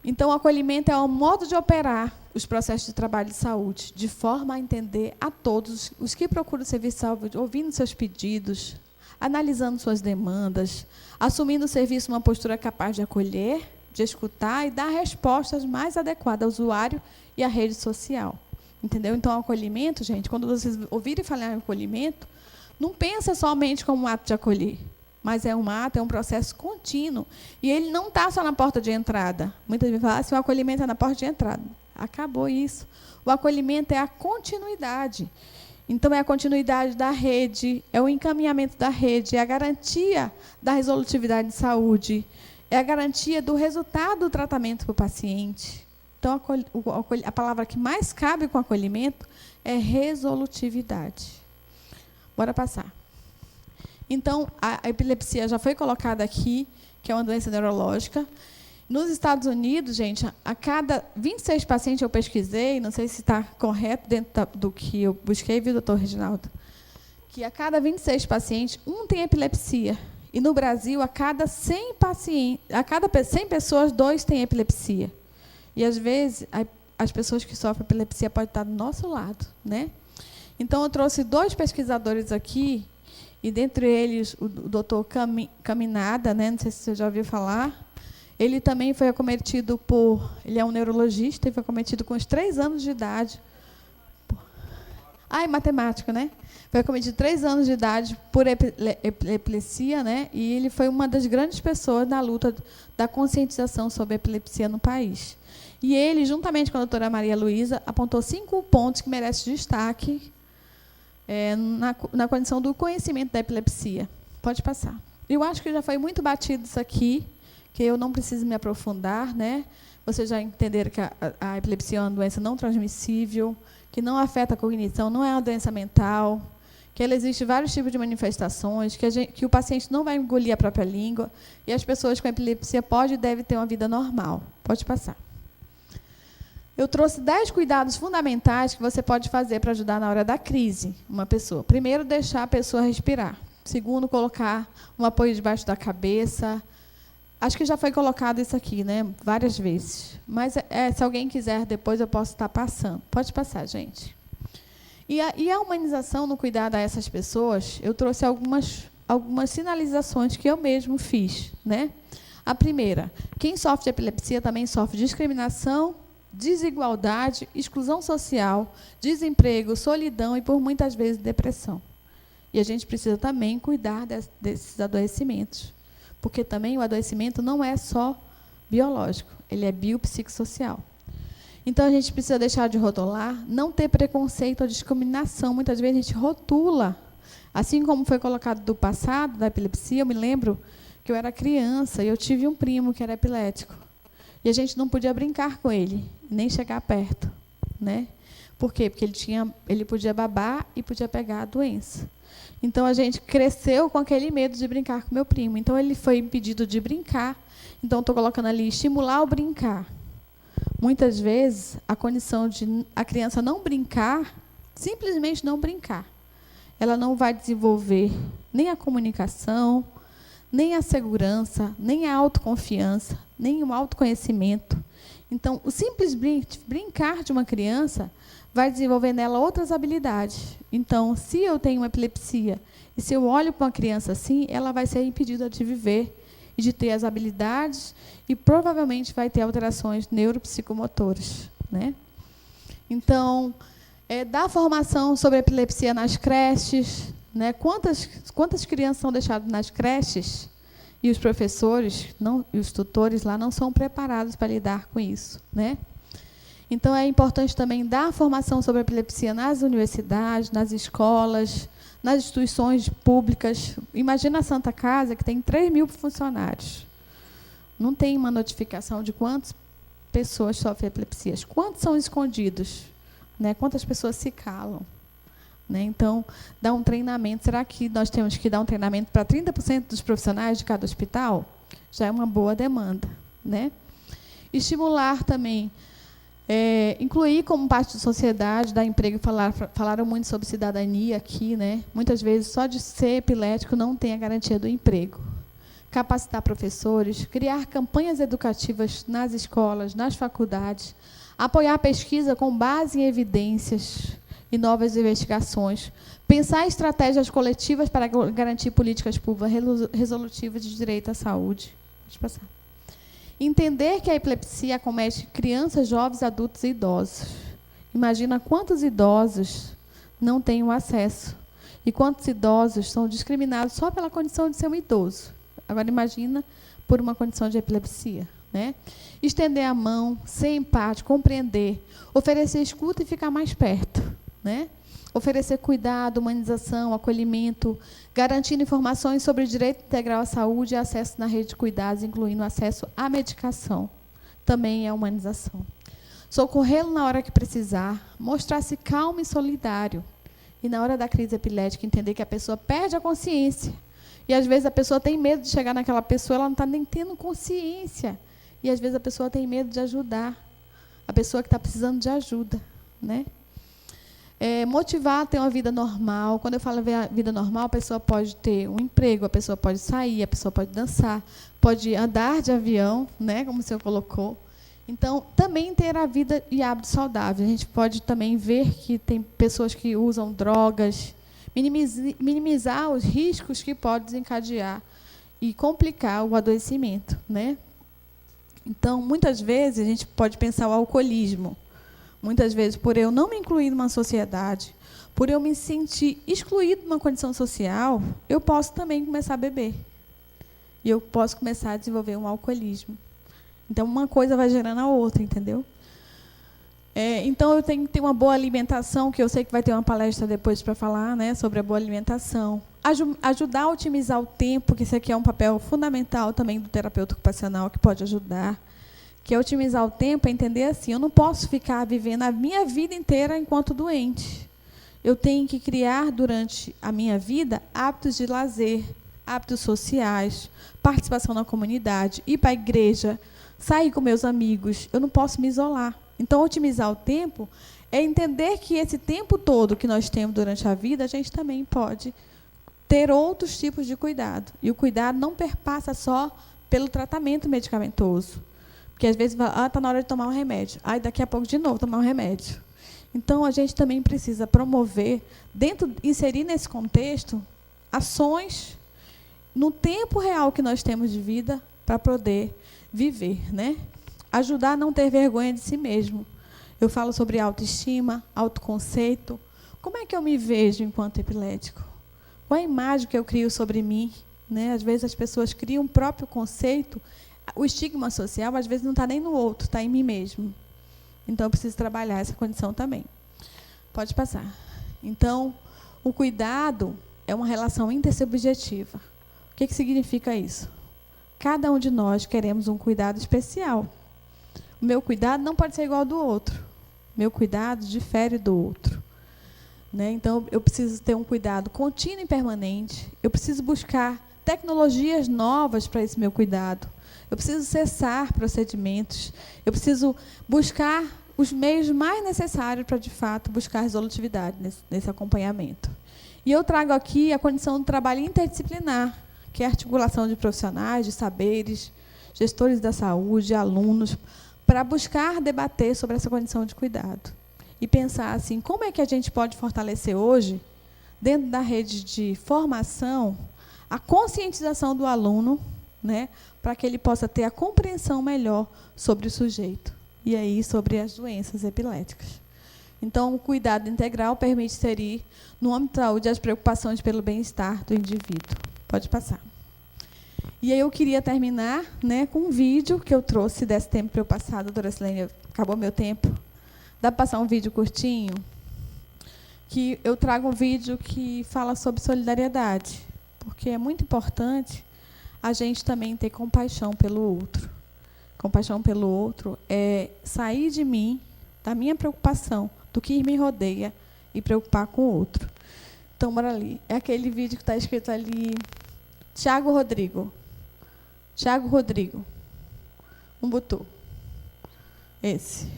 Então, o acolhimento é um modo de operar os processos de trabalho de saúde, de forma a entender a todos os que procuram o serviço de saúde, ouvindo seus pedidos, analisando suas demandas, assumindo o serviço uma postura capaz de acolher, de escutar e dar respostas mais adequadas ao usuário e à rede social. Entendeu? Então, o acolhimento, gente, quando vocês ouvirem falar em acolhimento, não pensa somente como um ato de acolher, mas é um ato, é um processo contínuo. E ele não está só na porta de entrada. Muitas vezes falam assim, o acolhimento é na porta de entrada. Acabou isso. O acolhimento é a continuidade. Então, é a continuidade da rede, é o encaminhamento da rede, é a garantia da resolutividade de saúde, é a garantia do resultado do tratamento para o paciente. Então, a palavra que mais cabe com acolhimento é resolutividade. Bora passar. Então, a epilepsia já foi colocada aqui, que é uma doença neurológica. Nos Estados Unidos, gente, a cada 26 pacientes eu pesquisei, não sei se está correto dentro do que eu busquei, viu, doutor Reginaldo? Que a cada 26 pacientes, um tem epilepsia. E no Brasil, a cada 100 pessoas, 2 têm epilepsia. E, às vezes, as pessoas que sofrem epilepsia podem estar do nosso lado, né? Então, eu trouxe 2 pesquisadores aqui, e dentre eles o doutor Caminada, né? Não sei se você já ouviu falar. Ele também foi acometido ele é um neurologista, e foi acometido com uns 3 anos de idade. É matemático, né? Foi acometido 3 anos de idade por epilepsia, né? E ele foi uma das grandes pessoas na luta da conscientização sobre a epilepsia no país. E ele, juntamente com a doutora Maria Luísa, apontou 5 pontos que merecem destaque na condição do conhecimento da epilepsia. Pode passar. Eu acho que já foi muito batido isso aqui, que eu não preciso me aprofundar, né? Vocês já entenderam que a epilepsia é uma doença não transmissível, que não afeta a cognição, não é uma doença mental, que ela existe vários tipos de manifestações, que o paciente não vai engolir a própria língua, e as pessoas com epilepsia podem e devem ter uma vida normal. Pode passar. Eu trouxe 10 cuidados fundamentais que você pode fazer para ajudar na hora da crise uma pessoa. Primeiro, deixar a pessoa respirar. Segundo, colocar um apoio debaixo da cabeça. Acho que já foi colocado isso aqui, né? Várias vezes. Mas se alguém quiser, depois eu posso estar passando. Pode passar, gente. E a humanização no cuidado a essas pessoas, eu trouxe algumas sinalizações que eu mesmo fiz, né? A primeira, quem sofre de epilepsia também sofre discriminação, desigualdade, exclusão social, desemprego, solidão e, por muitas vezes, depressão. E a gente precisa também cuidar desses adoecimentos, porque também o adoecimento não é só biológico, ele é biopsicossocial. Então, a gente precisa deixar de rotular, não ter preconceito ou discriminação. Muitas vezes, a gente rotula. Assim como foi colocado do passado, da epilepsia, eu me lembro que eu era criança e eu tive um primo que era epilético. E a gente não podia brincar com ele, nem chegar perto, né? Por quê? Porque ele podia babar e podia pegar a doença. Então, a gente cresceu com aquele medo de brincar com meu primo. Então, ele foi impedido de brincar. Então, estou colocando ali, estimular o brincar. Muitas vezes, a condição de a criança não brincar, simplesmente não brincar, ela não vai desenvolver nem a comunicação, nem a segurança, nem a autoconfiança, nem o autoconhecimento. Então, o simples brincar de uma criança vai desenvolver nela outras habilidades. Então, se eu tenho uma epilepsia e se eu olho para uma criança assim, ela vai ser impedida de viver e de ter as habilidades e provavelmente vai ter alterações neuropsicomotoras, né? Então, dar formação sobre epilepsia nas creches, né? Quantas crianças são deixadas nas creches e os professores e os tutores lá não são preparados para lidar com isso, né? Então, é importante também dar formação sobre epilepsia nas universidades, nas escolas, nas instituições públicas. Imagina a Santa Casa, que tem 3.000 funcionários. Não tem uma notificação de quantas pessoas sofrem epilepsias. Quantos são escondidos? Né? Quantas pessoas se calam? Né? Então, dá um treinamento. Será que nós temos que dar um treinamento para 30% dos profissionais de cada hospital? Já é uma boa demanda, né? Estimular também, incluir como parte da sociedade, dar emprego. Falaram muito sobre cidadania aqui, né? Muitas vezes, só de ser epilético não tem a garantia do emprego. Capacitar professores, criar campanhas educativas nas escolas, nas faculdades, apoiar a pesquisa com base em evidências e novas investigações, pensar em estratégias coletivas para garantir políticas públicas resolutivas de direito à saúde. Pode passar. Entender que a epilepsia acomete crianças, jovens, adultos e idosos. Imagina quantos idosos não têm o acesso e quantos idosos são discriminados só pela condição de ser um idoso. Agora, imagina por uma condição de epilepsia, né? Estender a mão, ser empático, compreender, oferecer escuta e ficar mais perto, né? Oferecer cuidado, humanização, acolhimento, garantindo informações sobre o direito integral à saúde e acesso na rede de cuidados, incluindo acesso à medicação. Também é humanização. Socorrê-lo na hora que precisar, mostrar-se calmo e solidário. E, na hora da crise epilética, entender que a pessoa perde a consciência. E, às vezes, a pessoa tem medo de chegar naquela pessoa, ela não está nem tendo consciência. E, às vezes, a pessoa tem medo de ajudar a pessoa que está precisando de ajuda, né? Motivar a ter uma vida normal. Quando eu falo vida normal, a pessoa pode ter um emprego, a pessoa pode sair, a pessoa pode dançar, pode andar de avião, né, como o senhor colocou. Então, também ter a vida e hábitos saudáveis. A gente pode também ver que tem pessoas que usam drogas, minimizar os riscos que podem desencadear e complicar o adoecimento, né? Então, muitas vezes, a gente pode pensar o alcoolismo. Muitas vezes, por eu não me incluir numa sociedade, por eu me sentir excluído de uma condição social, eu posso também começar a beber. E eu posso começar a desenvolver um alcoolismo. Então, uma coisa vai gerando a outra, entendeu? Então, eu tenho que ter uma boa alimentação, que eu sei que vai ter uma palestra depois para falar, né, sobre a boa alimentação. Ajudar a otimizar o tempo, que isso aqui é um papel fundamental também do terapeuta ocupacional, que pode ajudar. Que é otimizar o tempo, é entender assim, eu não posso ficar vivendo a minha vida inteira enquanto doente. Eu tenho que criar, durante a minha vida, hábitos de lazer, hábitos sociais, participação na comunidade, ir para a igreja, sair com meus amigos. Eu não posso me isolar. Então, otimizar o tempo é entender que esse tempo todo que nós temos durante a vida, a gente também pode ter outros tipos de cuidado. E o cuidado não perpassa só pelo tratamento medicamentoso. Porque, às vezes, está na hora de tomar um remédio. Daqui a pouco, de novo, tomar um remédio. Então, a gente também precisa promover, inserir nesse contexto, ações no tempo real que nós temos de vida para poder viver, né? Ajudar a não ter vergonha de si mesmo. Eu falo sobre autoestima, autoconceito. Como é que eu me vejo enquanto epilético? Qual a imagem que eu crio sobre mim? Né? Às vezes, as pessoas criam um próprio conceito. O estigma social, às vezes, não está nem no outro, está em mim mesmo. Então, eu preciso trabalhar essa condição também. Pode passar. Então, o cuidado é uma relação intersubjetiva. O que significa isso? Cada um de nós queremos um cuidado especial. O meu cuidado não pode ser igual ao do outro. O meu cuidado difere do outro. Né? Então, eu preciso ter um cuidado contínuo e permanente. Eu preciso buscar tecnologias novas para esse meu cuidado. Eu preciso cessar procedimentos. Eu preciso buscar os meios mais necessários para, de fato, buscar resolutividade nesse acompanhamento. E eu trago aqui a condição do trabalho interdisciplinar, que é a articulação de profissionais, de saberes, gestores da saúde, alunos, para buscar debater sobre essa condição de cuidado. E pensar assim, como é que a gente pode fortalecer hoje, dentro da rede de formação, a conscientização do aluno, né, para que ele possa ter a compreensão melhor sobre o sujeito, e aí sobre as doenças epiléticas. Então, o cuidado integral permite inserir no âmbito da saúde as preocupações pelo bem-estar do indivíduo. Pode passar. E aí eu queria terminar, né, com um vídeo que eu trouxe, se desse tempo para eu passar, doutora Silene, acabou meu tempo. Dá para passar um vídeo curtinho? Que eu trago um vídeo que fala sobre solidariedade, porque é muito importante a gente também ter compaixão pelo outro. Compaixão pelo outro é sair de mim, da minha preocupação, do que me rodeia, e preocupar com o outro. Então, bora ali. É aquele vídeo que está escrito ali, Tiago Rodrigo. Tiago Rodrigo. Umbutu. Esse.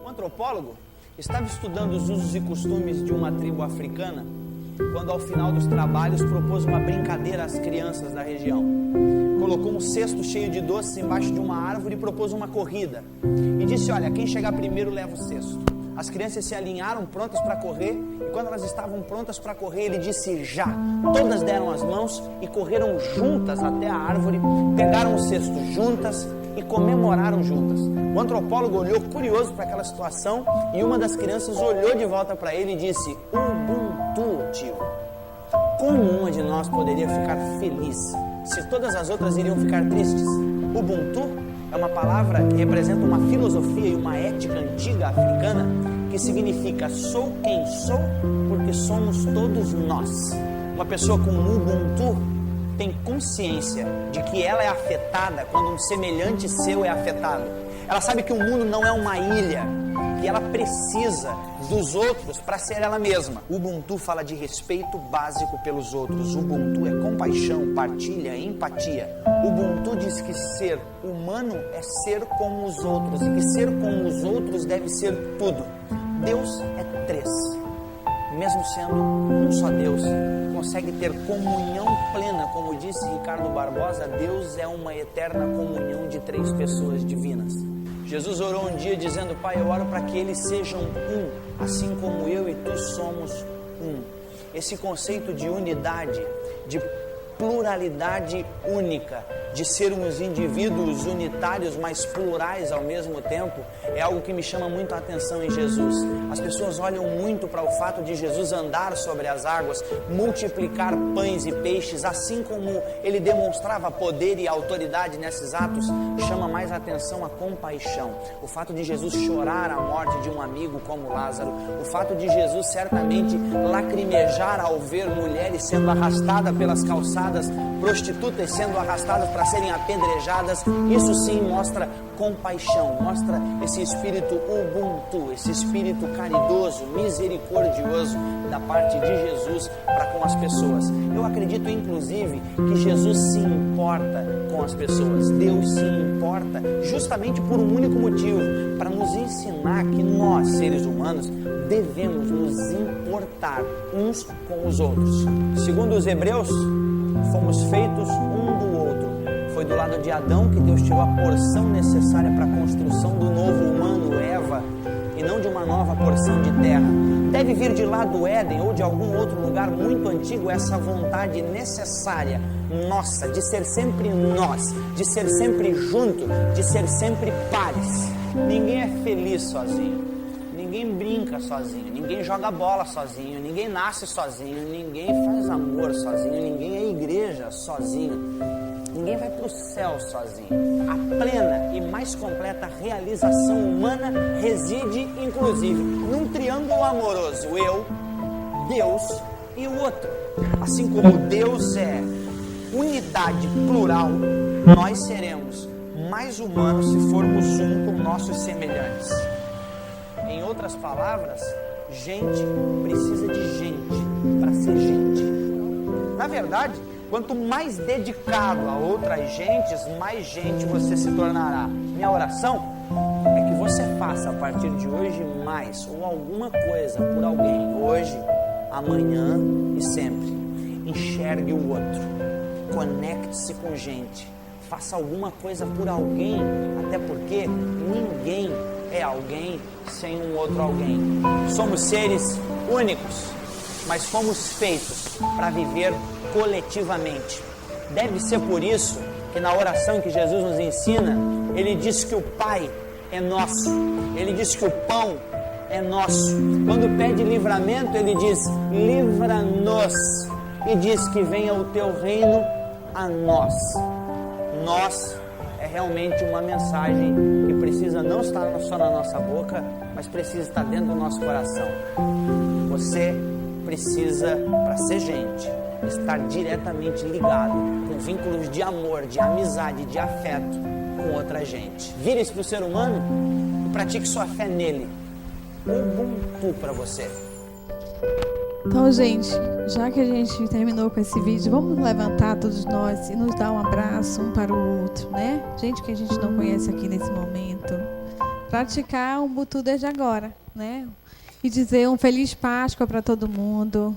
Antropólogo estava estudando os usos e costumes de uma tribo africana quando, ao final dos trabalhos, propôs uma brincadeira às crianças da região. Colocou um cesto cheio de doces embaixo de uma árvore e propôs uma corrida. E disse, olha, quem chegar primeiro leva o cesto. As crianças se alinharam prontas para correr e, quando elas estavam prontas para correr, ele disse já. Todas deram as mãos e correram juntas até a árvore, pegaram o cesto juntas e comemoraram juntas. O antropólogo olhou curioso para aquela situação e uma das crianças olhou de volta para ele e disse, Ubuntu, tio. Como uma de nós poderia ficar feliz se todas as outras iriam ficar tristes? Ubuntu é uma palavra que representa uma filosofia e uma ética antiga africana que significa sou quem sou porque somos todos nós. Uma pessoa com Ubuntu tem consciência de que ela é afetada quando um semelhante seu é afetado. Ela sabe que o mundo não é uma ilha, que ela precisa dos outros para ser ela mesma. Ubuntu fala de respeito básico pelos outros. Ubuntu é compaixão, partilha, empatia. Ubuntu diz que ser humano é ser como os outros e que ser como os outros deve ser tudo. Deus é três. Mesmo sendo um só Deus, consegue ter comunhão plena, como disse Ricardo Barbosa, Deus é uma eterna comunhão de três pessoas divinas. Jesus orou um dia dizendo, Pai, eu oro para que eles sejam um, assim como eu e tu somos um. Esse conceito de unidade, de pluralidade única, de sermos indivíduos unitários, mas plurais ao mesmo tempo, é algo que me chama muito a atenção em Jesus. As pessoas olham muito para o fato de Jesus andar sobre as águas, multiplicar pães e peixes, assim como ele demonstrava poder e autoridade nesses atos, chama mais a atenção a compaixão. O fato de Jesus chorar a morte de um amigo como Lázaro, o fato de Jesus certamente lacrimejar ao ver mulheres sendo arrastadas pelas calçadas, prostitutas sendo arrastadas para serem apedrejadas, isso sim mostra compaixão, mostra esse espírito ubuntu, esse espírito caridoso, misericordioso da parte de Jesus para com as pessoas. Eu acredito inclusive que Jesus se importa com as pessoas, Deus se importa justamente por um único motivo, para nos ensinar que nós, seres humanos, devemos nos importar uns com os outros. Segundo os Hebreus, fomos feitos um do outro. Foi do lado de Adão que Deus tirou a porção necessária para a construção do novo humano, Eva, e não de uma nova porção de terra. Deve vir de lá do Éden ou de algum outro lugar muito antigo essa vontade necessária, nossa, de ser sempre nós, de ser sempre junto, de ser sempre pares. Ninguém é feliz sozinho. Ninguém brinca sozinho, ninguém joga bola sozinho, ninguém nasce sozinho, ninguém faz amor sozinho, ninguém é igreja sozinho, ninguém vai para o céu sozinho. A plena e mais completa realização humana reside, inclusive, num triângulo amoroso: eu, Deus e o outro. Assim como Deus é unidade plural, nós seremos mais humanos se formos um com nossos semelhantes. Em outras palavras, gente precisa de gente para ser gente. Na verdade, quanto mais dedicado a outras gentes, mais gente você se tornará. Minha oração é que você faça a partir de hoje mais ou alguma coisa por alguém, hoje, amanhã e sempre. Enxergue o outro, conecte-se com gente, faça alguma coisa por alguém, até porque ninguém é alguém sem um outro alguém. Somos seres únicos, mas fomos feitos para viver coletivamente. Deve ser por isso que na oração que Jesus nos ensina, ele diz que o Pai é nosso, ele diz que o pão é nosso. Quando pede livramento, ele diz: livra-nos, e diz que venha o teu reino a nós. Nós é realmente uma mensagem que precisa não estar só na nossa boca, mas precisa estar dentro do nosso coração. Você precisa, para ser gente, estar diretamente ligado com vínculos de amor, de amizade, de afeto com outra gente. Vire-se para o ser humano e pratique sua fé nele. Ubuntu para você. Então, gente, já que a gente terminou com esse vídeo, vamos levantar todos nós e nos dar um abraço um para o outro, né? Gente que a gente não conhece aqui nesse momento. Praticar o Ubuntu desde agora, né? E dizer um Feliz Páscoa para todo mundo,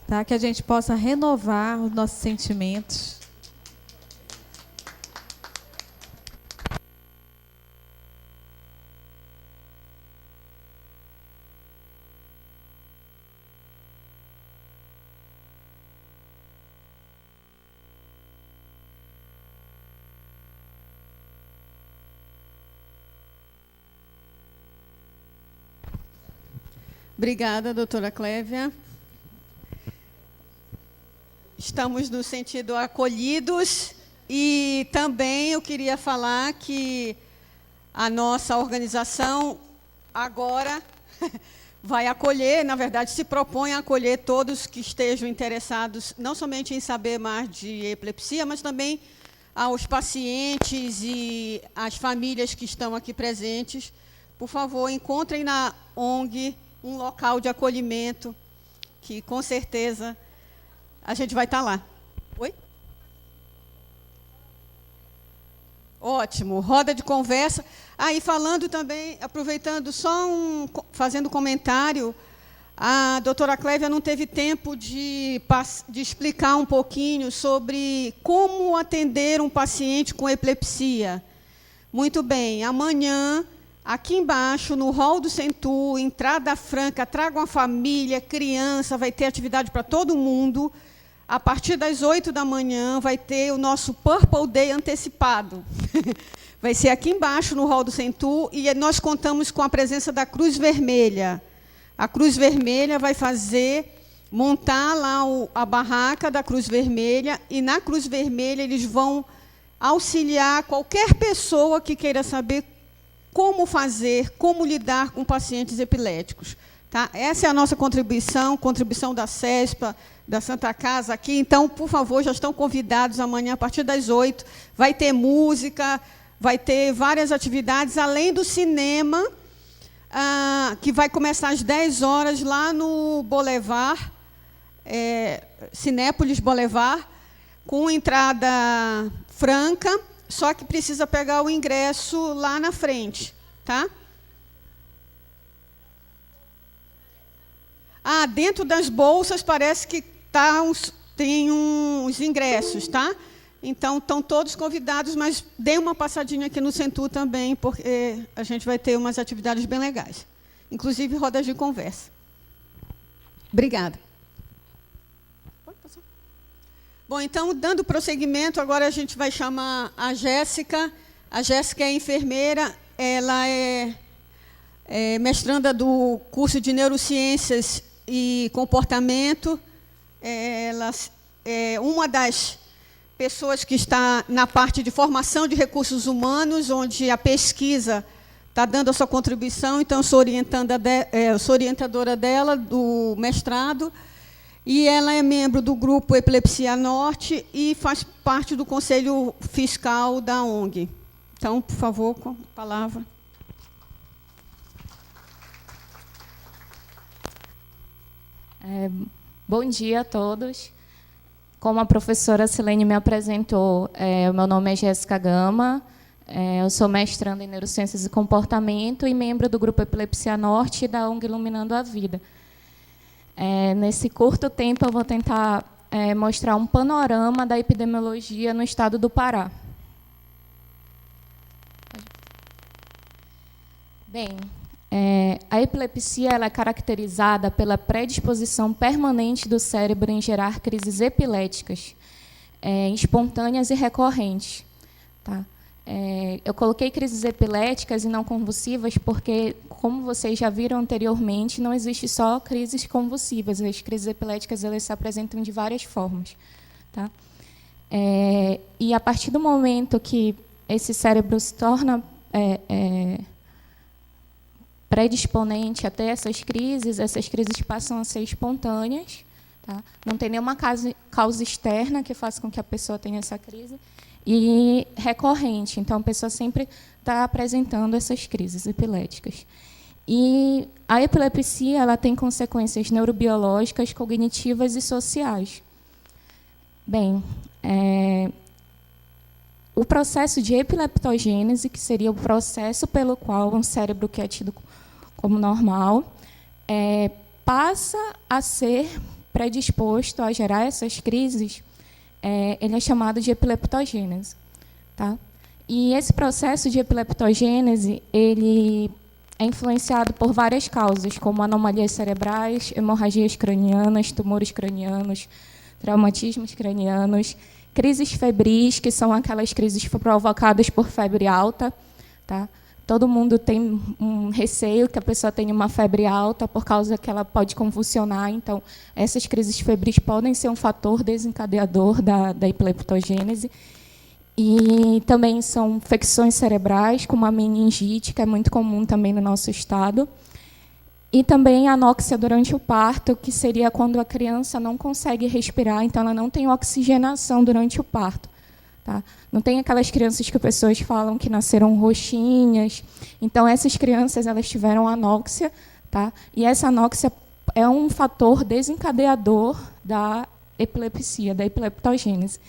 tá? Que a gente possa renovar os nossos sentimentos. Obrigada, doutora Clévia. Estamos no sentido acolhidos e também eu queria falar que a nossa organização agora vai acolher, na verdade, se propõe a acolher todos que estejam interessados, não somente em saber mais de epilepsia, mas também aos pacientes e às famílias que estão aqui presentes. Por favor, encontrem na ONG um local de acolhimento, que com certeza a gente vai estar lá. Oi? Ótimo, roda de conversa. E falando também, aproveitando, fazendo um comentário, a doutora Clévia não teve tempo de explicar um pouquinho sobre como atender um paciente com epilepsia. Muito bem, amanhã, aqui embaixo, no hall do Centur, entrada franca, traga uma família, criança, vai ter atividade para todo mundo. a partir das 8 da manhã, vai ter o nosso Purple Day antecipado. Vai ser aqui embaixo, no hall do Centur, e nós contamos com a presença da Cruz Vermelha. A Cruz Vermelha vai montar lá a barraca da Cruz Vermelha, e na Cruz Vermelha eles vão auxiliar qualquer pessoa que queira saber como fazer, como lidar com pacientes epiléticos. Tá? Essa é a nossa contribuição da CESPA, da Santa Casa aqui. Então, por favor, já estão convidados amanhã, a partir das 8. Vai ter música, vai ter várias atividades, além do cinema, que vai começar às 10 horas lá no Boulevard, Cinépolis Boulevard, com entrada franca, só que precisa pegar o ingresso lá na frente. Tá? Dentro das bolsas parece que tem uns ingressos, tá? Então, estão todos convidados, mas dê uma passadinha aqui no Centur também, porque a gente vai ter umas atividades bem legais, inclusive rodas de conversa. Obrigada. Bom, então, dando prosseguimento, agora a gente vai chamar a Jéssica. A Jéssica é enfermeira, ela é mestranda do curso de Neurociências e Comportamento. Ela é uma das pessoas que está na parte de formação de recursos humanos, onde a pesquisa está dando a sua contribuição. Então, eu sou orientadora dela, do mestrado, e ela é membro do grupo Epilepsia Norte e faz parte do Conselho Fiscal da ONG. Então, por favor, com a palavra. Bom dia a todos. Como a professora Silene me apresentou, o meu nome é Jéssica Gama, eu sou mestranda em Neurociências e Comportamento e membro do Grupo Epilepsia Norte e da ONG Iluminando a Vida. Nesse curto tempo, eu vou tentar mostrar um panorama da epidemiologia no estado do Pará. Bem, a epilepsia ela é caracterizada pela predisposição permanente do cérebro em gerar crises epiléticas, espontâneas e recorrentes. Tá? Eu coloquei crises epiléticas e não convulsivas porque, como vocês já viram anteriormente, não existe só crises convulsivas. As crises epiléticas elas se apresentam de várias formas. Tá? E, a partir do momento que esse cérebro se torna predisponente a ter essas crises passam a ser espontâneas, tá? Não tem nenhuma causa externa que faça com que a pessoa tenha essa crise, e recorrente, então a pessoa sempre está apresentando essas crises epiléticas. E a epilepsia ela tem consequências neurobiológicas, cognitivas e sociais. Bem, o processo de epileptogênese, que seria o processo pelo qual um cérebro que é tido como normal, passa a ser predisposto a gerar essas crises, ele é chamado de epileptogênese. Tá? E esse processo de epileptogênese ele é influenciado por várias causas, como anomalias cerebrais, hemorragias cranianas, tumores cranianos, traumatismos cranianos, crises febris, que são aquelas crises provocadas por febre alta. Tá? Todo mundo tem um receio que a pessoa tenha uma febre alta por causa que ela pode convulsionar. Então, essas crises febris podem ser um fator desencadeador da epileptogênese. E também são infecções cerebrais, como a meningite, que é muito comum também no nosso estado. E também a anóxia durante o parto, que seria quando a criança não consegue respirar, então ela não tem oxigenação durante o parto. Tá? Não tem aquelas crianças que as pessoas falam que nasceram roxinhas. Então, essas crianças elas tiveram anóxia, tá? E essa anóxia é um fator desencadeador da epilepsia, da epileptogênese.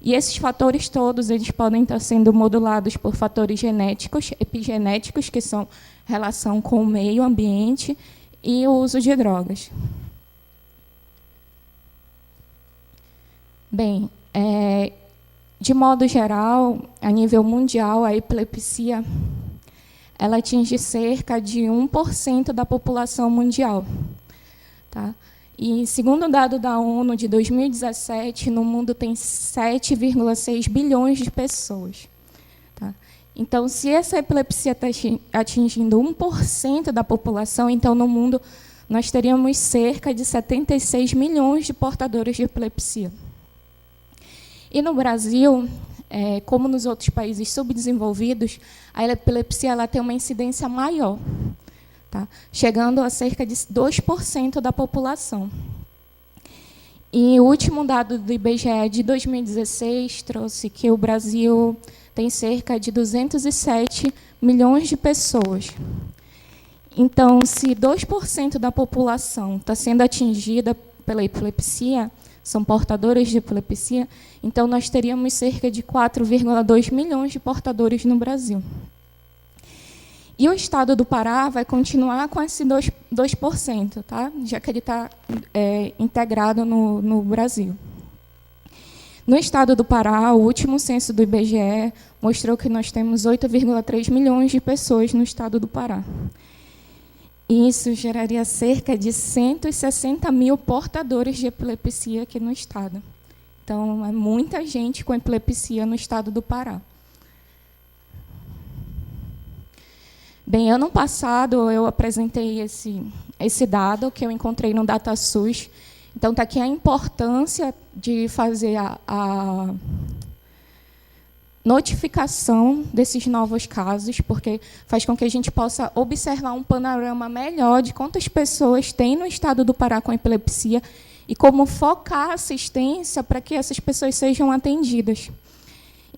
E esses fatores todos eles podem estar sendo modulados por fatores genéticos, epigenéticos, que são relação com o meio ambiente, e o uso de drogas. Bem, de modo geral, a nível mundial, a epilepsia ela atinge cerca de 1% da população mundial. Tá? E, segundo o dado da ONU de 2017, no mundo tem 7,6 bilhões de pessoas. Tá? Então, se essa epilepsia está atingindo 1% da população, então, no mundo, nós teríamos cerca de 76 milhões de portadores de epilepsia. E no Brasil, como nos outros países subdesenvolvidos, a epilepsia ela tem uma incidência maior, tá? Chegando a cerca de 2% da população. E o último dado do IBGE de 2016 trouxe que o Brasil tem cerca de 207 milhões de pessoas. Então, se 2% da população está sendo atingida pela epilepsia, são portadores de epilepsia, então nós teríamos cerca de 4,2 milhões de portadores no Brasil. E o estado do Pará vai continuar com esse 2%, tá? Já que ele está integrado no Brasil. No estado do Pará, o último censo do IBGE mostrou que nós temos 8,3 milhões de pessoas no estado do Pará. Isso geraria cerca de 160 mil portadores de epilepsia aqui no estado. Então, é muita gente com epilepsia no estado do Pará. Bem, ano passado eu apresentei esse dado que eu encontrei no DataSUS. Então, está aqui a importância de fazer a notificação desses novos casos, porque faz com que a gente possa observar um panorama melhor de quantas pessoas tem no estado do Pará com epilepsia e como focar a assistência para que essas pessoas sejam atendidas.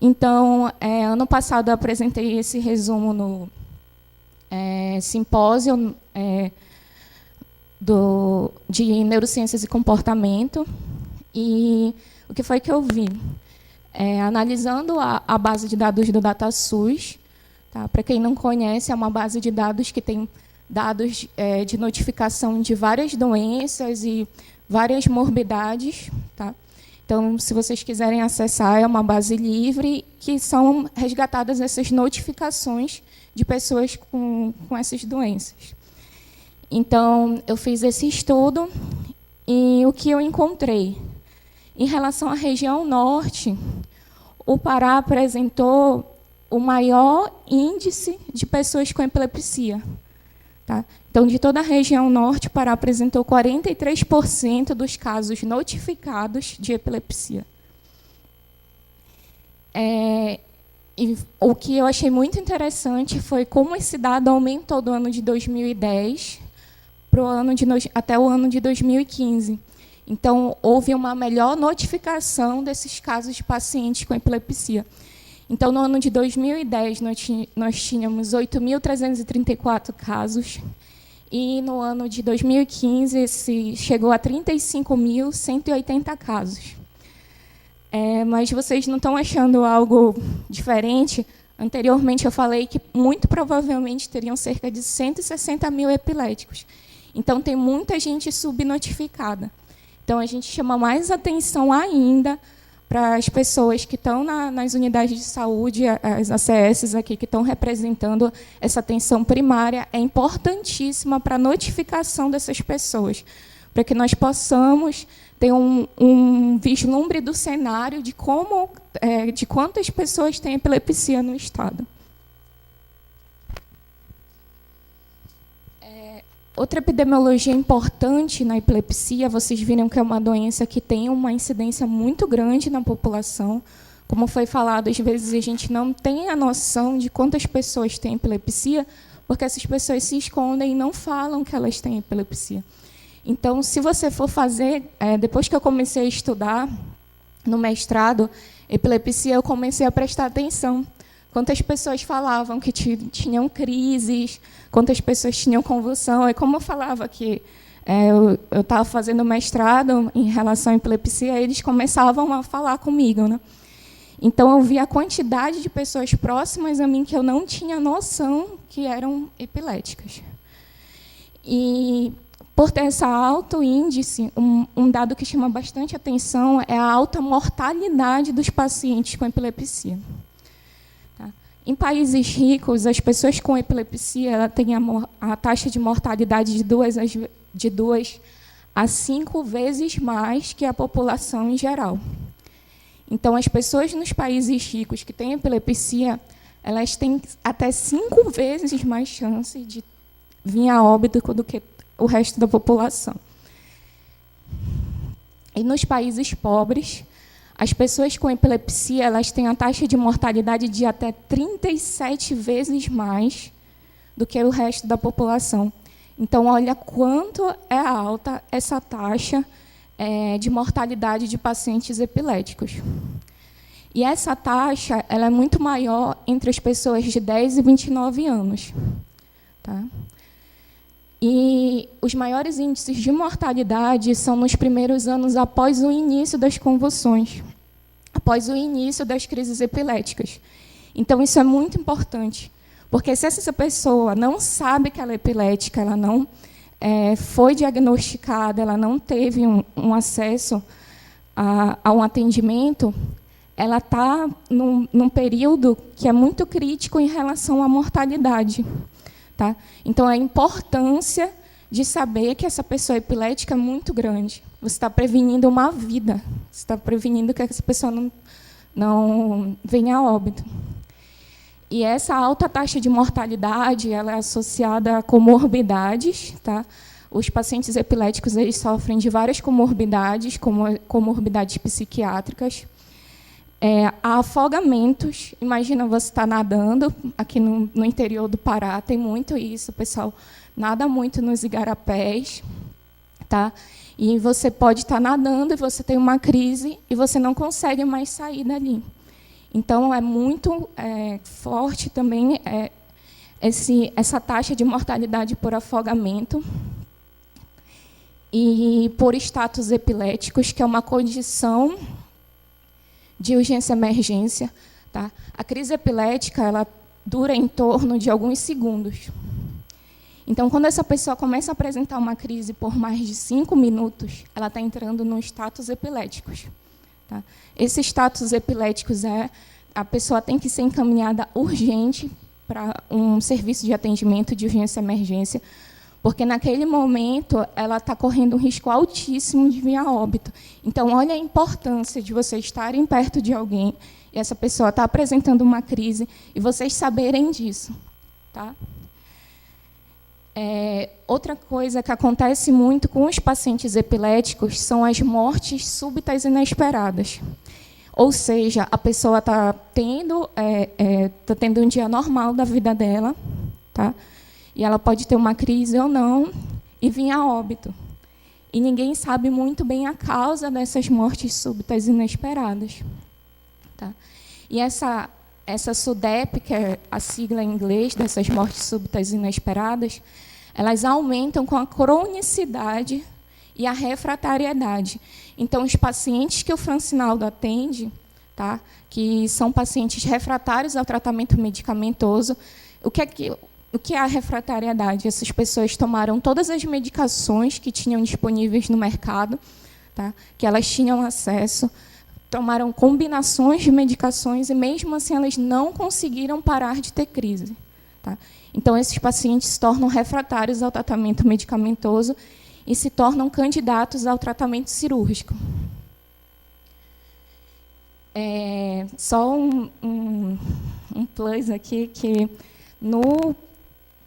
Então, ano passado eu apresentei esse resumo no simpósio de neurociências e comportamento, e o que foi que eu vi? Analisando a base de dados do DataSUS, tá? Para quem não conhece, é uma base de dados que tem dados de notificação de várias doenças e várias morbidades. Tá? Então, se vocês quiserem acessar, é uma base livre que são resgatadas essas notificações de pessoas com essas doenças. Então, eu fiz esse estudo e o que eu encontrei? Em relação à região norte, o Pará apresentou o maior índice de pessoas com epilepsia. Tá? Então, de toda a região norte, o Pará apresentou 43% dos casos notificados de epilepsia. E o que eu achei muito interessante foi como esse dado aumentou do ano de 2010 até o ano de 2015. Então, houve uma melhor notificação desses casos de pacientes com epilepsia. Então, no ano de 2010, nós tínhamos 8.334 casos, e no ano de 2015, chegou a 35.180 casos. Mas vocês não estão achando algo diferente? Anteriormente, eu falei que, muito provavelmente, teriam cerca de 160 mil epiléticos. Então, tem muita gente subnotificada. Então, a gente chama mais atenção ainda para as pessoas que estão nas unidades de saúde, as ACS aqui, que estão representando essa atenção primária, é importantíssima para a notificação dessas pessoas, para que nós possamos ter um vislumbre do cenário de de quantas pessoas têm epilepsia no estado. Outra epidemiologia importante na epilepsia, vocês viram que é uma doença que tem uma incidência muito grande na população. Como foi falado, às vezes a gente não tem a noção de quantas pessoas têm epilepsia, porque essas pessoas se escondem e não falam que elas têm epilepsia. Então, se você for fazer, depois que eu comecei a estudar no mestrado, epilepsia, eu comecei a prestar atenção. Quantas pessoas falavam que tinham crises, quantas pessoas tinham convulsão. E como eu falava que eu estava fazendo mestrado em relação à epilepsia, eles começavam a falar comigo, né? Então, eu vi a quantidade de pessoas próximas a mim que eu não tinha noção que eram epiléticas. E, por ter esse alto índice, um dado que chama bastante atenção é a alta mortalidade dos pacientes com epilepsia. Em países ricos, as pessoas com epilepsia ela têm a taxa de mortalidade de 2 a 5 vezes mais que a população em geral. Então, as pessoas nos países ricos que têm epilepsia, elas têm até 5 vezes mais chance de vir a óbito do que o resto da população. E nos países pobres, as pessoas com epilepsia, elas têm a taxa de mortalidade de até 37 vezes mais do que o resto da população. Então, olha quanto é alta essa taxa de mortalidade de pacientes epiléticos. E essa taxa ela é muito maior entre as pessoas de 10 e 29 anos. Tá? E os maiores índices de mortalidade são nos primeiros anos após o início das convulsões, após o início das crises epiléticas. Então, isso é muito importante, porque se essa pessoa não sabe que ela é epilética, ela não foi diagnosticada, ela não teve um acesso a um atendimento, ela está num período que é muito crítico em relação à mortalidade. Tá? Então, a importância de saber que essa pessoa epilética é muito grande. Você está prevenindo uma vida, você está prevenindo que essa pessoa não venha a óbito. E essa alta taxa de mortalidade ela é associada a comorbidades. Tá? Os pacientes epiléticos eles sofrem de várias comorbidades, como comorbidades psiquiátricas, há afogamentos. Imagina você estar nadando, aqui no interior do Pará tem muito isso, o pessoal nada muito nos igarapés, tá? E você pode estar nadando e você tem uma crise e você não consegue mais sair dali. Então, é muito forte também essa taxa de mortalidade por afogamento e por status epiléticos, que é uma condição de urgência e emergência. Tá? A crise epilética ela dura em torno de alguns segundos. Então, quando essa pessoa começa a apresentar uma crise por mais de 5 minutos, ela está entrando no status epiléticos. Tá? Esse status epiléticos a pessoa tem que ser encaminhada urgente para um serviço de atendimento de urgência e emergência, porque naquele momento ela está correndo um risco altíssimo de vir a óbito. Então, olha a importância de vocês estarem perto de alguém e essa pessoa está apresentando uma crise e vocês saberem disso. Tá? Outra coisa que acontece muito com os pacientes epiléticos são as mortes súbitas e inesperadas. Ou seja, a pessoa está tendo um dia normal da vida dela, tá? E ela pode ter uma crise ou não e vir a óbito. E ninguém sabe muito bem a causa dessas mortes súbitas e inesperadas. Tá? E essa SUDEP, que é a sigla em inglês dessas mortes súbitas e inesperadas, elas aumentam com a cronicidade e a refratariedade. Então, os pacientes que o Francinaldo atende, tá, que são pacientes refratários ao tratamento medicamentoso, o que é a refratariedade? Essas pessoas tomaram todas as medicações que tinham disponíveis no mercado, tá, que elas tinham acesso, tomaram combinações de medicações e, mesmo assim, elas não conseguiram parar de ter crise. Tá? Então, esses pacientes se tornam refratários ao tratamento medicamentoso e se tornam candidatos ao tratamento cirúrgico. Só um plus aqui, que no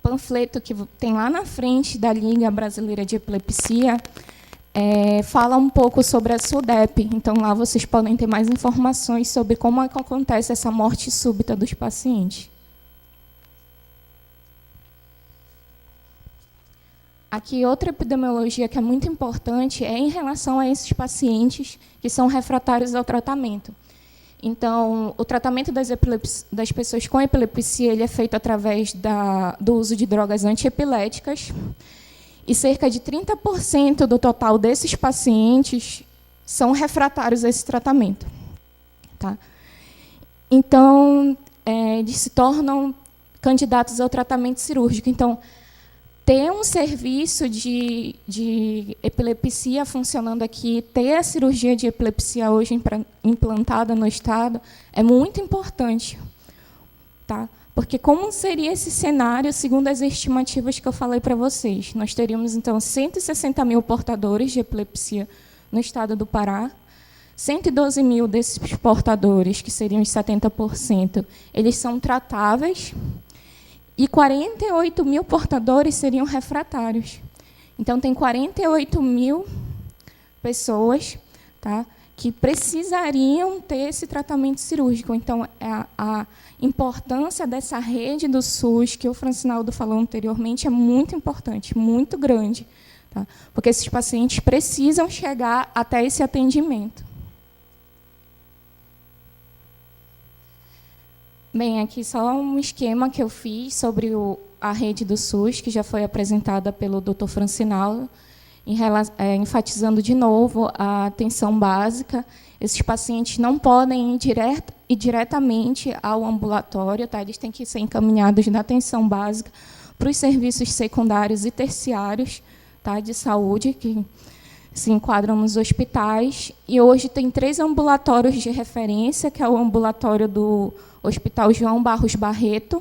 panfleto que tem lá na frente da Liga Brasileira de Epilepsia, fala um pouco sobre a SUDEP. Então, lá vocês podem ter mais informações sobre como é que acontece essa morte súbita dos pacientes. Aqui, outra epidemiologia que é muito importante é em relação a esses pacientes que são refratários ao tratamento. Então, o tratamento das pessoas com epilepsia ele é feito através do uso de drogas antiepiléticas, e cerca de 30% do total desses pacientes são refratários a esse tratamento. Tá? Então, eles se tornam candidatos ao tratamento cirúrgico. Então, ter um serviço de epilepsia funcionando aqui, ter a cirurgia de epilepsia hoje implantada no Estado, é muito importante. Tá? Porque como seria esse cenário, segundo as estimativas que eu falei para vocês? Nós teríamos, então, 160 mil portadores de epilepsia no estado do Pará. 112 mil desses portadores, que seriam os 70%, eles são tratáveis, e 48 mil portadores seriam refratários. Então, tem 48 mil pessoas, tá, que precisariam ter esse tratamento cirúrgico. Então, a importância dessa rede do SUS, que o Francinaldo falou anteriormente, é muito importante, muito grande, tá, porque esses pacientes precisam chegar até esse atendimento. Bem, aqui só um esquema que eu fiz sobre a rede do SUS, que já foi apresentada pelo Dr. Francinaldo, enfatizando de novo a atenção básica. Esses pacientes não podem ir diretamente ao ambulatório, tá? Eles têm que ser encaminhados na atenção básica para os serviços secundários e terciários, tá, de saúde, que se enquadram nos hospitais. E hoje tem 3 ambulatórios de referência, que é o ambulatório do Hospital João Barros Barreto,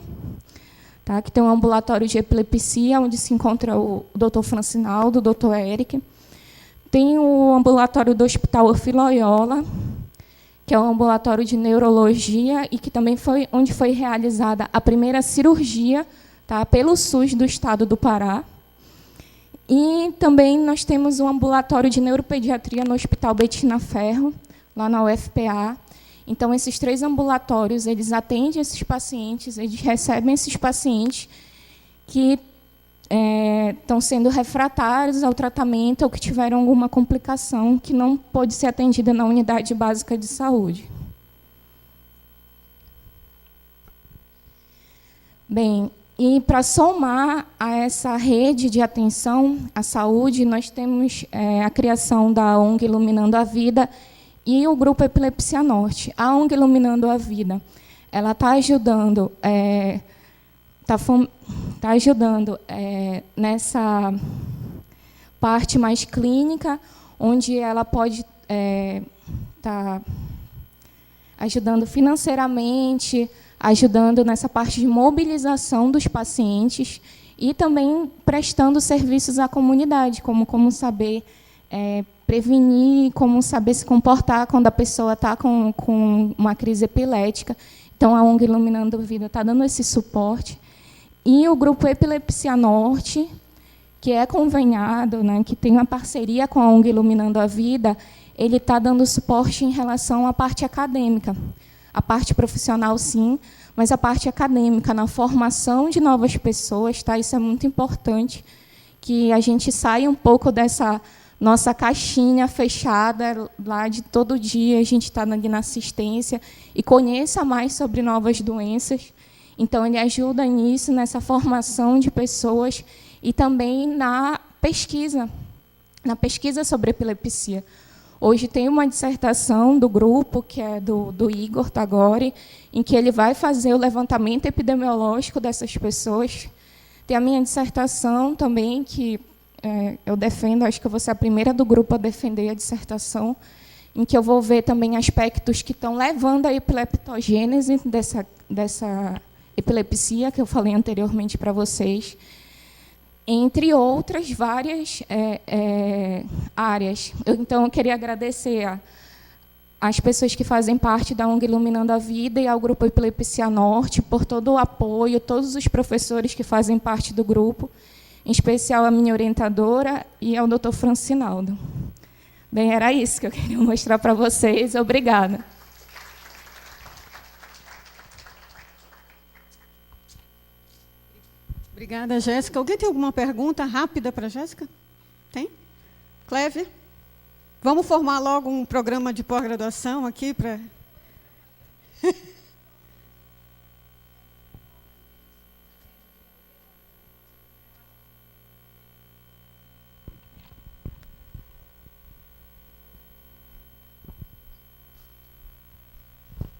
tá, que tem um ambulatório de epilepsia, onde se encontra o Dr. Francinaldo, o Dr. Eric. Tem o ambulatório do Hospital Orfila-Loyola, que é um ambulatório de neurologia e que também foi onde foi realizada a primeira cirurgia, tá, pelo SUS do estado do Pará. E também nós temos um ambulatório de neuropediatria no Hospital Betina Ferro, lá na UFPA. Então, esses 3 ambulatórios, eles atendem esses pacientes, eles recebem esses pacientes que estão sendo refratários ao tratamento ou que tiveram alguma complicação que não pôde ser atendida na unidade básica de saúde. Bem, e para somar a essa rede de atenção à saúde, nós temos a criação da ONG Iluminando a Vida e o Grupo Epilepsia Norte. A ONG Iluminando a Vida, ela está ajudando, nessa parte mais clínica, onde ela pode estar ajudando financeiramente, ajudando nessa parte de mobilização dos pacientes e também prestando serviços à comunidade, como saber prevenir, como saber se comportar quando a pessoa está com uma crise epilética. Então, a ONG Iluminando a Vida está dando esse suporte. E o Grupo Epilepsia Norte, que é conveniado, né, que tem uma parceria com a ONG Iluminando a Vida, ele está dando suporte em relação à parte acadêmica. A parte profissional, sim, mas a parte acadêmica, na formação de novas pessoas, tá? Isso é muito importante, que a gente saia um pouco dessa nossa caixinha fechada, lá de todo dia a gente está ali na assistência, e conheça mais sobre novas doenças. Então, ele ajuda nisso, nessa formação de pessoas, e também na pesquisa sobre epilepsia. Hoje tem uma dissertação do grupo, que é do Igor Tagore, em que ele vai fazer o levantamento epidemiológico dessas pessoas. Tem a minha dissertação também, que eu defendo, acho que eu vou ser a primeira do grupo a defender a dissertação, em que eu vou ver também aspectos que estão levando à epileptogênese dessa epilepsia, que eu falei anteriormente para vocês, entre outras várias áreas. Então, eu queria agradecer às pessoas que fazem parte da ONG Iluminando a Vida e ao Grupo Epilepsia Norte por todo o apoio, todos os professores que fazem parte do grupo, em especial a minha orientadora e ao Dr. Francinaldo. Bem, era isso que eu queria mostrar para vocês. Obrigada. Obrigada, Jéssica. Alguém tem alguma pergunta rápida para a Jéssica? Tem? Cleve? Vamos formar logo um programa de pós-graduação aqui para...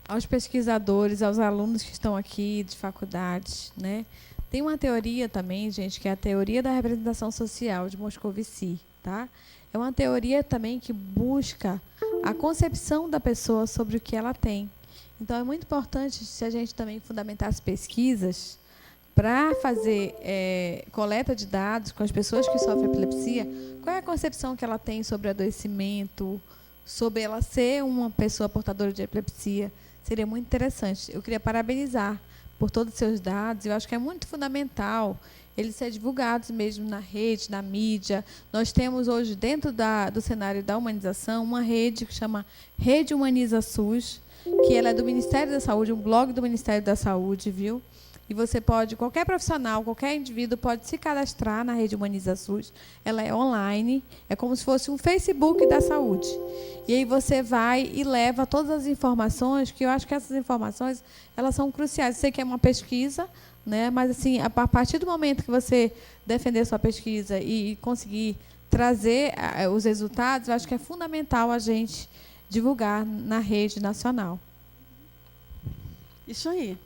Aos pesquisadores, aos alunos que estão aqui de faculdades, né? Tem uma teoria também, gente, que é a teoria da representação social de Moscovici, tá? É uma teoria também que busca a concepção da pessoa sobre o que ela tem. Então, é muito importante se a gente também fundamentar as pesquisas para fazer coleta de dados com as pessoas que sofrem epilepsia. Qual é a concepção que ela tem sobre adoecimento, sobre ela ser uma pessoa portadora de epilepsia? Seria muito interessante. Eu queria parabenizar por todos os seus dados. Eu acho que é muito fundamental eles serem divulgados mesmo na rede, na mídia. Nós temos hoje, dentro do cenário da humanização, uma rede que chama Rede Humaniza SUS, que ela é do Ministério da Saúde, um blog do Ministério da Saúde, viu? E você pode, qualquer profissional, qualquer indivíduo pode se cadastrar na Rede Humaniza SUS. Ela é online, é como se fosse um Facebook da saúde. E aí você vai e leva todas as informações, que eu acho que essas informações elas são cruciais. Eu sei que é uma pesquisa, né? Mas assim, a partir do momento que você defender sua pesquisa e conseguir trazer os resultados, eu acho que é fundamental a gente divulgar na rede nacional. Isso aí.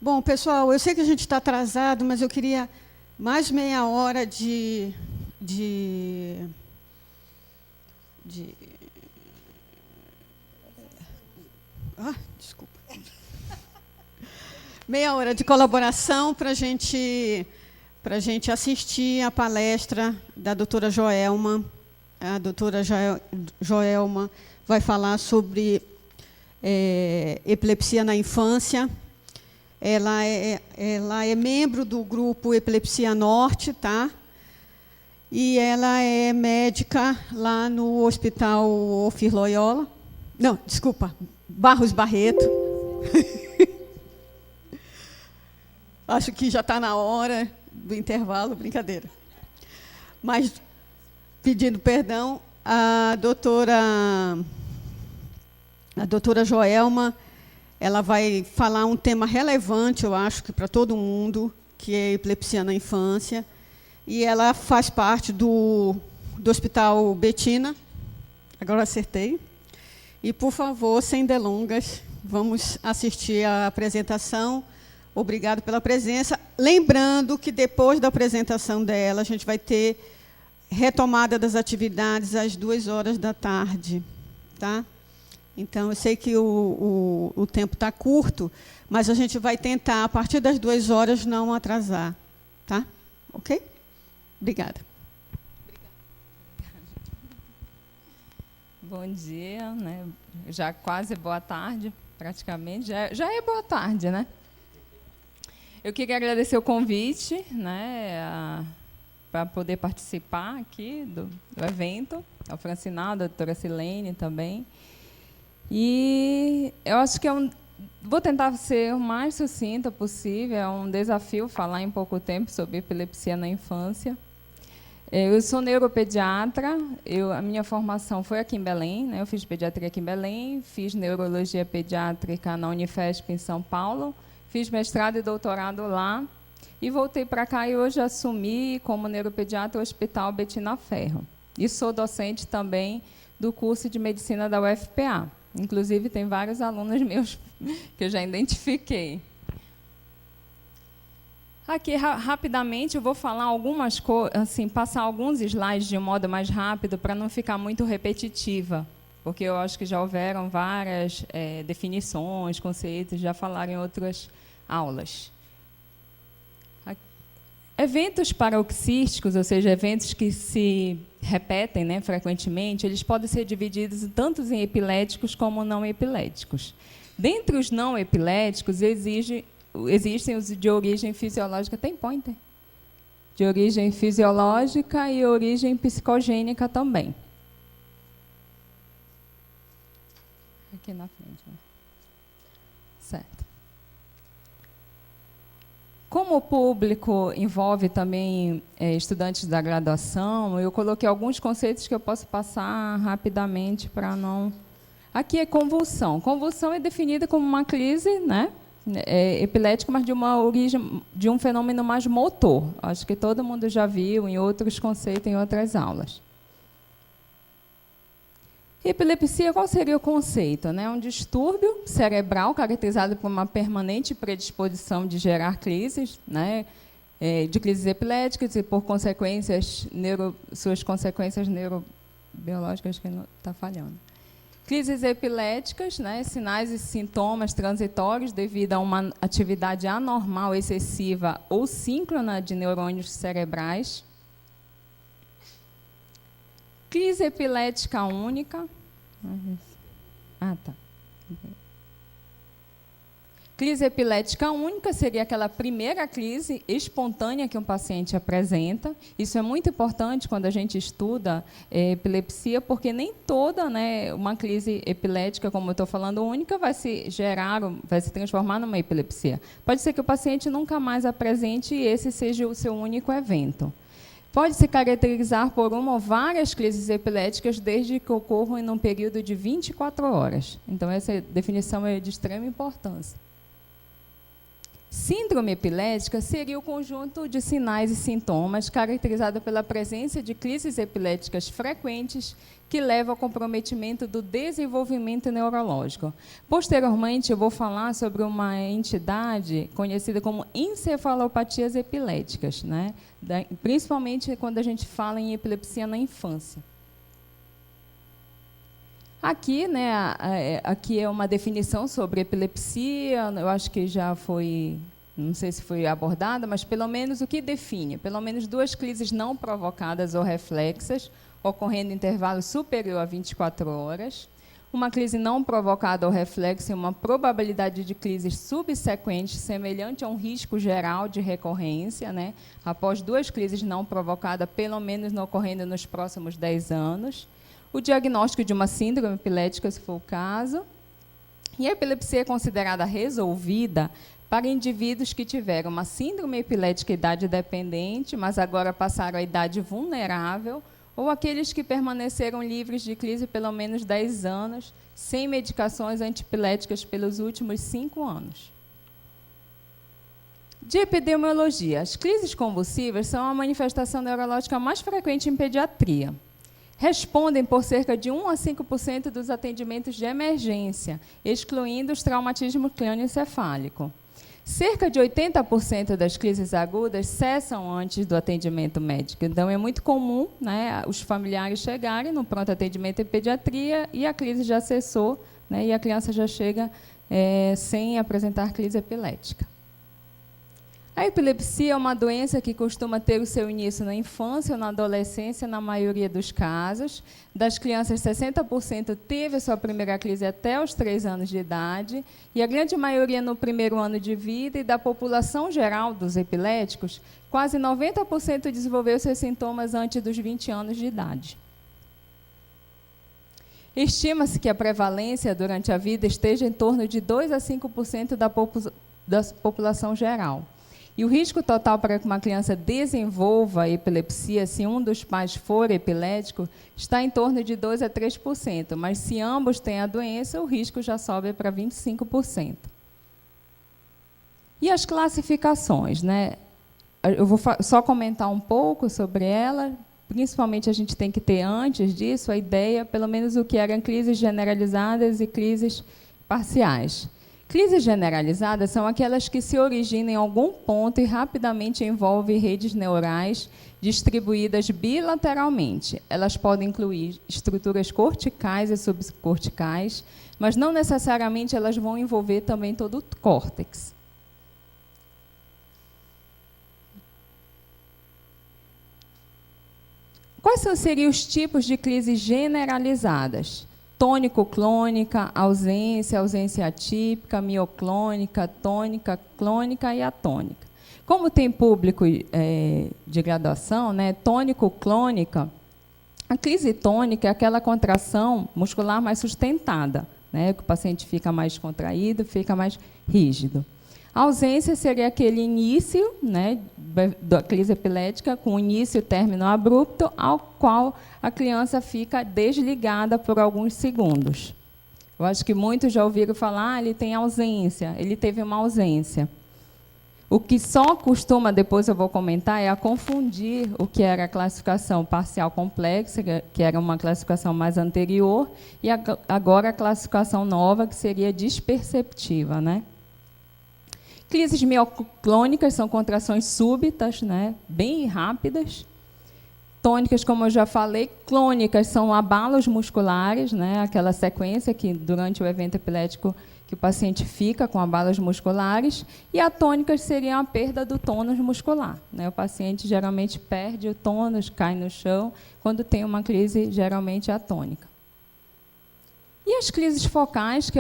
Bom, pessoal, eu sei que a gente está atrasado, mas eu queria mais meia hora desculpa. Meia hora de colaboração para a gente assistir a palestra da doutora Joelma. A doutora Joelma vai falar sobre epilepsia na infância. Ela é membro do grupo Epilepsia Norte, tá? E ela é médica lá no Hospital Ofir Loyola. Não, desculpa, Barros Barreto. Acho que já está na hora do intervalo, brincadeira. Mas, pedindo perdão, a doutora Joelma, ela vai falar um tema relevante, eu acho, que para todo mundo, que é epilepsia na infância. E ela faz parte do Hospital Betina. Agora acertei. E, por favor, sem delongas, vamos assistir à apresentação. Obrigado pela presença. Lembrando que, depois da apresentação dela, a gente vai ter retomada das atividades às 14h. Tá? Então, eu sei que o tempo está curto, mas a gente vai tentar, a partir das 14h, não atrasar. Tá? Ok? Obrigada. Bom dia, né? Já quase boa tarde, praticamente. Já é boa tarde, né? Eu queria agradecer o convite, né, para poder participar aqui do evento, ao Francinaldo, a doutora Silene também. E eu acho que vou tentar ser o mais sucinta possível, é um desafio falar em pouco tempo sobre epilepsia na infância. Eu sou neuropediatra, a minha formação foi aqui em Belém, né, eu fiz pediatria aqui em Belém, fiz neurologia pediátrica na Unifesp em São Paulo, fiz mestrado e doutorado lá, e voltei para cá e hoje assumi como neuropediatra o Hospital Betina Ferro. E sou docente também do curso de medicina da UFPA. Inclusive, tem vários alunos meus que eu já identifiquei. Aqui, rapidamente, eu vou falar algumas coisas, assim, passar alguns slides de um modo mais rápido, para não ficar muito repetitiva, porque eu acho que já houveram várias definições, conceitos, já falaram em outras aulas. Eventos paroxísticos, ou seja, eventos que se repetem, né, frequentemente, eles podem ser divididos tanto em epiléticos como não epiléticos. Dentre os não epiléticos, existem os de origem fisiológica. Tem pointer? De origem fisiológica e origem psicogênica também. Aqui na frente. Certo. Como o público envolve também estudantes da graduação, eu coloquei alguns conceitos que eu posso passar rapidamente para não... Aqui é convulsão. Convulsão é definida como uma crise, né, epilética, mas de uma origem, de um fenômeno mais motor. Acho que todo mundo já viu em outros conceitos, em outras aulas. Epilepsia, qual seria o conceito? É um distúrbio cerebral caracterizado por uma permanente predisposição de gerar crises, né, de crises epiléticas e, por consequências, suas consequências biológica, acho que não está falhando. Crises epiléticas, né, sinais e sintomas transitórios devido a uma atividade anormal, excessiva ou síncrona de neurônios cerebrais. Crise epilética única. Crise epilética única seria aquela primeira crise espontânea que um paciente apresenta. Isso é muito importante quando a gente estuda epilepsia, porque nem toda, né, uma crise epilética, como eu estou falando, única, vai se transformar numa epilepsia. Pode ser que o paciente nunca mais apresente e esse seja o seu único evento. Pode se caracterizar por uma ou várias crises epiléticas desde que ocorram em um período de 24 horas. Então, essa definição é de extrema importância. Síndrome epilética seria o conjunto de sinais e sintomas caracterizado pela presença de crises epiléticas frequentes que levam ao comprometimento do desenvolvimento neurológico. Posteriormente, eu vou falar sobre uma entidade conhecida como encefalopatias epiléticas, né? Principalmente quando a gente fala em epilepsia na infância. Aqui, né, aqui é uma definição sobre epilepsia, eu acho que já foi, não sei se foi abordada, mas pelo menos o que define? Pelo menos 2 crises não provocadas ou reflexas, ocorrendo em intervalo superior a 24 horas, uma crise não provocada ou reflexa e uma probabilidade de crises subsequentes semelhante a um risco geral de recorrência, né, após 2 crises não provocadas, pelo menos não ocorrendo nos próximos 10 anos, o diagnóstico de uma síndrome epilética, se for o caso, e a epilepsia é considerada resolvida para indivíduos que tiveram uma síndrome epilética idade dependente, mas agora passaram a idade vulnerável, ou aqueles que permaneceram livres de crise pelo menos 10 anos, sem medicações antiepiléticas pelos últimos 5 anos. De epidemiologia, as crises convulsivas são a manifestação neurológica mais frequente em pediatria. Respondem por cerca de 1 a 5% dos atendimentos de emergência, excluindo os traumatismos crânioencefálico. Cerca de 80% das crises agudas cessam antes do atendimento médico. Então, é muito comum, né, os familiares chegarem no pronto atendimento em pediatria e a crise já cessou, né, e a criança já chega sem apresentar crise epilética. A epilepsia é uma doença que costuma ter o seu início na infância ou na adolescência, na maioria dos casos. Das crianças, 60% teve a sua primeira crise até os 3 anos de idade, e a grande maioria no primeiro ano de vida, e da população geral dos epiléticos, quase 90% desenvolveu seus sintomas antes dos 20 anos de idade. Estima-se que a prevalência durante a vida esteja em torno de 2 a 5% da população geral. E o risco total para que uma criança desenvolva epilepsia, se um dos pais for epilético, está em torno de 2 a 3%, mas se ambos têm a doença, o risco já sobe para 25%. E as classificações, né? Eu vou só comentar um pouco sobre ela. Principalmente, a gente tem que ter, antes disso, a ideia, pelo menos, o que eram crises generalizadas e crises parciais. Crises generalizadas são aquelas que se originam em algum ponto e rapidamente envolvem redes neurais distribuídas bilateralmente. Elas podem incluir estruturas corticais e subcorticais, mas não necessariamente elas vão envolver também todo o córtex. Quais seriam os tipos de crises generalizadas? Tônico-clônica, ausência atípica, mioclônica, tônica, clônica e atônica. Como tem público de graduação, né, tônico-clônica, a crise tônica é aquela contração muscular mais sustentada, né, que o paciente fica mais contraído, fica mais rígido. A ausência seria aquele início, né, da crise epilética, com início e término abrupto, ao qual a criança fica desligada por alguns segundos. Eu acho que muitos já ouviram falar, ele tem ausência, ele teve uma ausência. O que só costuma, depois eu vou comentar, é a confundir o que era a classificação parcial complexa, que era uma classificação mais anterior, e agora a classificação nova, que seria desperceptiva, né? Crises mioclônicas são contrações súbitas, né, bem rápidas. Tônicas, como eu já falei, clônicas são abalos musculares, né? Aquela sequência que, durante o evento epilético, que o paciente fica com abalos musculares, e atônicas seriam a perda do tônus muscular, né? O paciente geralmente perde o tônus, cai no chão, quando tem uma crise geralmente atônica. E as crises focais, que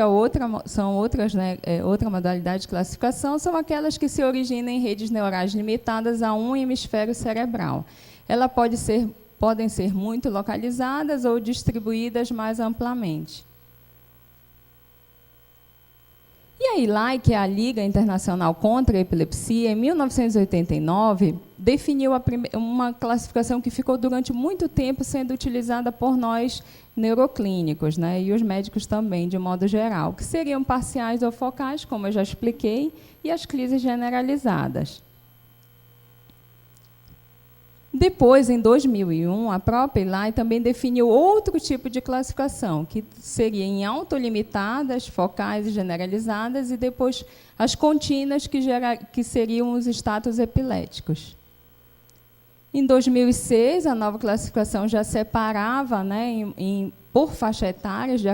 são outras, né, outra modalidade de classificação, são aquelas que se originam em redes neurais limitadas a um hemisfério cerebral. Elas podem ser muito localizadas ou distribuídas mais amplamente. E a ILAI, que é a Liga Internacional contra a Epilepsia, em 1989, definiu uma classificação que ficou durante muito tempo sendo utilizada por nós neuroclínicos, né, e os médicos também, de modo geral, que seriam parciais ou focais, como eu já expliquei, e as crises generalizadas. Depois, em 2001, a própria ILAI também definiu outro tipo de classificação, que seria em autolimitadas, focais e generalizadas, e depois as contínuas, que seriam os status epiléticos. Em 2006, a nova classificação já separava, né, por faixa etária de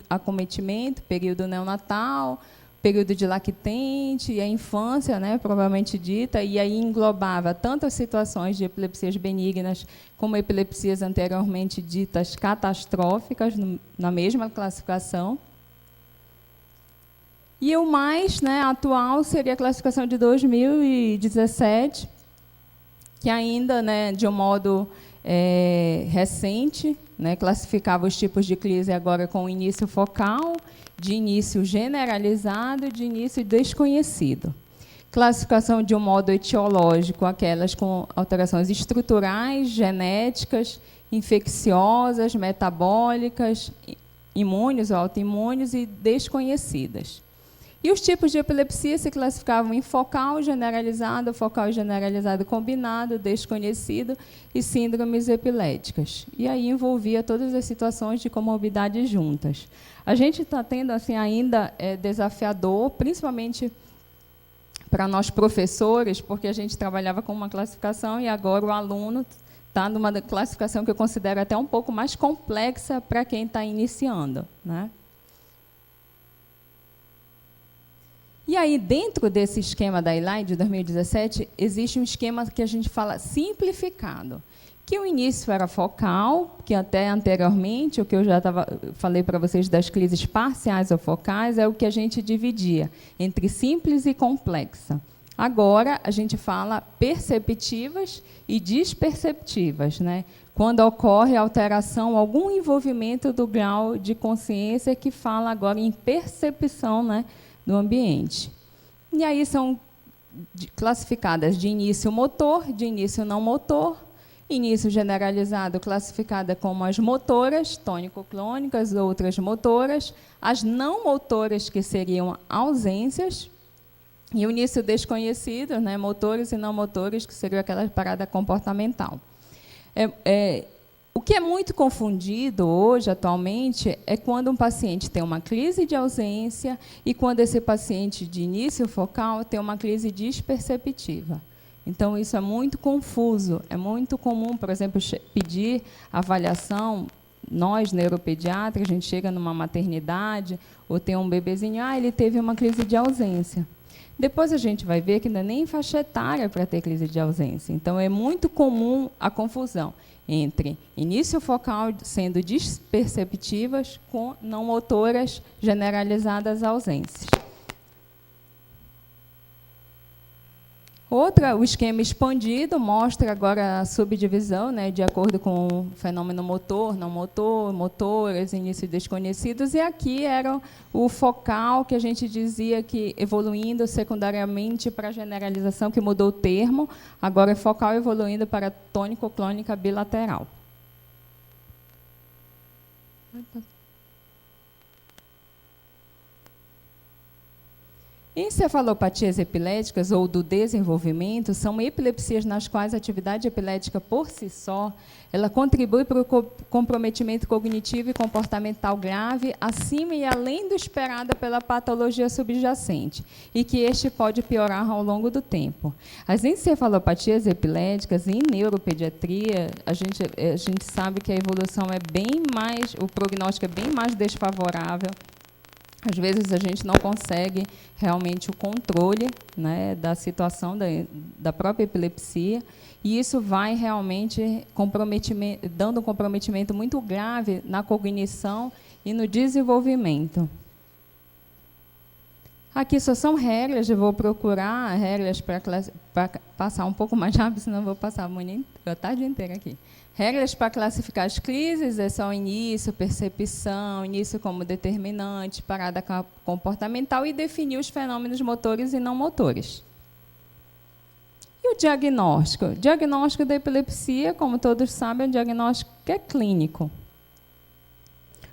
acometimento, período neonatal, período de lactente e a infância, né, provavelmente dita, e aí englobava tanto as situações de epilepsias benignas como epilepsias anteriormente ditas catastróficas, na mesma classificação. E o mais, né, atual seria a classificação de 2017, que ainda, né, de um modo recente, né, classificava os tipos de crise agora com início focal, de início generalizado e de início desconhecido. Classificação de um modo etiológico, aquelas com alterações estruturais, genéticas, infecciosas, metabólicas, imunes ou autoimunes e desconhecidas. E os tipos de epilepsia se classificavam em focal generalizado combinado, desconhecido e síndromes epiléticas. E aí envolvia todas as situações de comorbidade juntas. A gente está tendo, assim, ainda desafiador, principalmente para nós professores, porque a gente trabalhava com uma classificação e agora o aluno está numa classificação que eu considero até um pouco mais complexa para quem está iniciando, né? E aí, dentro desse esquema da ILAI de 2017, existe um esquema que a gente fala simplificado, que o início era focal, que até anteriormente, o que eu já falei para vocês das crises parciais ou focais, é o que a gente dividia entre simples e complexa. Agora, a gente fala perceptivas e desperceptivas, né? Quando ocorre alteração, algum envolvimento do grau de consciência, que fala agora em percepção, né, do ambiente. E aí são classificadas de início motor, de início não motor, início generalizado classificada como as motoras, tônico-clônicas, outras motoras, as não motoras, que seriam ausências, e o início desconhecido, né, motores e não motores, que seria aquela parada comportamental. O que é muito confundido hoje, atualmente, é quando um paciente tem uma crise de ausência e quando esse paciente de início focal tem uma crise desperceptiva. Então, isso é muito confuso. É muito comum, por exemplo, pedir avaliação. Nós, neuropediatras, a gente chega numa maternidade ou tem um bebezinho, ele teve uma crise de ausência. Depois a gente vai ver que não é nem faixa etária para ter crise de ausência. Então, é muito comum a confusão entre início focal sendo desperceptivas com não motoras generalizadas ausências. O esquema expandido mostra agora a subdivisão, né, de acordo com o fenômeno motor, não motor, motoras, inícios desconhecidos, e aqui era o focal, que a gente dizia que evoluindo secundariamente para a generalização, que mudou o termo, agora é focal evoluindo para tônico-clônica bilateral. Encefalopatias epiléticas ou do desenvolvimento são epilepsias nas quais a atividade epilética por si só, ela contribui para o comprometimento cognitivo e comportamental grave, acima e além do esperado pela patologia subjacente, e que este pode piorar ao longo do tempo. As encefalopatias epiléticas em neuropediatria, a gente sabe que a evolução é bem mais, o prognóstico é bem mais desfavorável. Às vezes a gente não consegue realmente o controle, né, da situação da própria epilepsia, e isso vai realmente dando um comprometimento muito grave na cognição e no desenvolvimento. Aqui só são regras, eu vou procurar regras para passar um pouco mais rápido, senão eu vou passar a tarde inteira aqui. Regras para classificar as crises é só início, percepção, início como determinante, parada comportamental e definir os fenômenos motores e não motores. E o diagnóstico? O diagnóstico da epilepsia, como todos sabem, é um diagnóstico que é clínico.